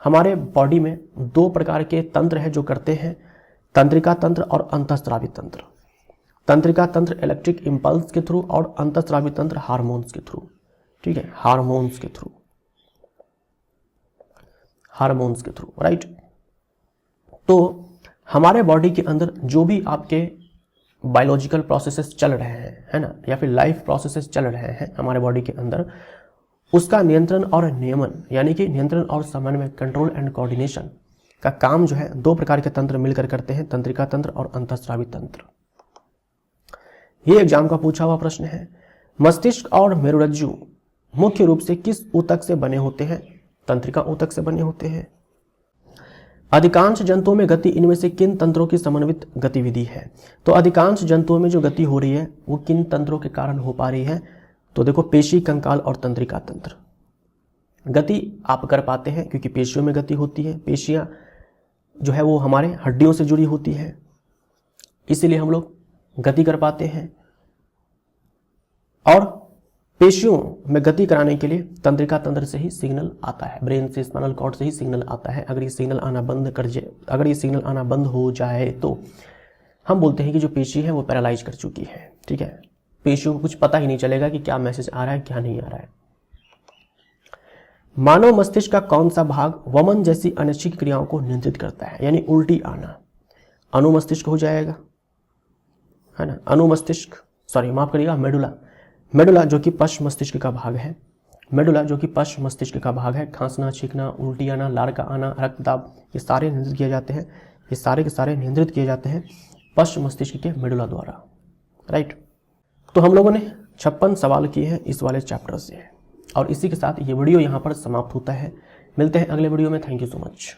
हमारे बॉडी में दो प्रकार के तंत्र है जो करते हैं, तंत्रिका तंत्र और अंतःस्रावी तंत्र। तंत्रिका तंत्र इलेक्ट्रिक इंपल्स के थ्रू और अंतःस्रावी तंत्र हार्मोन्स के थ्रू, ठीक है, हार्मोन्स के थ्रू। हार्मोन्स के थ्रू, राइट। तो हमारे बॉडी के अंदर जो भी आपके बायोलॉजिकल प्रोसेसेस चल रहे हैं, है ना, या फिर लाइफ प्रोसेसेस चल रहे हैं हमारे बॉडी के अंदर, उसका नियंत्रण और नियमन यानी कि नियंत्रण और समन्वय, कंट्रोल एंड कोऑर्डिनेशन का काम जो है दो प्रकार के तंत्र मिलकर करते हैं, तंत्रिका तंत्र और अंतःस्रावी तंत्र। ये एग्जाम का पूछा हुआ प्रश्न है। मस्तिष्क और मेरुरज्जु मुख्य रूप से किस ऊतक से बने होते हैं? तंत्रिका ऊतक से बने होते हैं। अधिकांश जंतुओं में गति इनमें से किन तंत्रों की समन्वित गतिविधि है? तो अधिकांश जंतुओं में जो गति हो रही है वो किन तंत्रों के कारण हो पा रही है? तो देखो, पेशी, कंकाल और तंत्रिका तंत्र। गति आप कर पाते हैं क्योंकि पेशियों में गति होती है। पेशियां जो है वो हमारे हड्डियों से जुड़ी होती है, इसीलिए हम लोग गति कर पाते हैं। और पेशियों में गति कराने के लिए तंत्रिका तंत्र से ही सिग्नल आता है, ब्रेन से, स्पाइनल कॉर्ड से ही सिग्नल आता है। अगर ये सिग्नल आना बंद हो जाए तो हम बोलते हैं कि जो पेशी है वो पैरालाइज कर चुकी है, ठीक है। पेशियों को कुछ पता ही नहीं चलेगा कि क्या मैसेज आ रहा है, क्या नहीं आ रहा है। मानव मस्तिष्क का कौन सा भाग वमन जैसी अनैच्छिक क्रियाओं को नियंत्रित करता है, यानी उल्टी आना? अनुमस्तिष्क हो जाएगा, है ना। अनुमस्तिष्क, सॉरी माफ करिएगा, मेडुला जो कि पश्च मस्तिष्क का भाग है। मेडुला जो कि पश्च मस्तिष्क का भाग है। खांसना, छींकना, उल्टी आना, लार का आना, रक्तदाब, ये सारे नियंत्रित किए जाते हैं। ये सारे के सारे नियंत्रित किए जाते हैं पश्च मस्तिष्क के मेडुला द्वारा, राइट। तो हम लोगों ने 56 सवाल किए हैं इस वाले चैप्टर से, और इसी के साथ ये वीडियो यहाँ पर समाप्त होता है। मिलते हैं अगले वीडियो में। Thank you so much.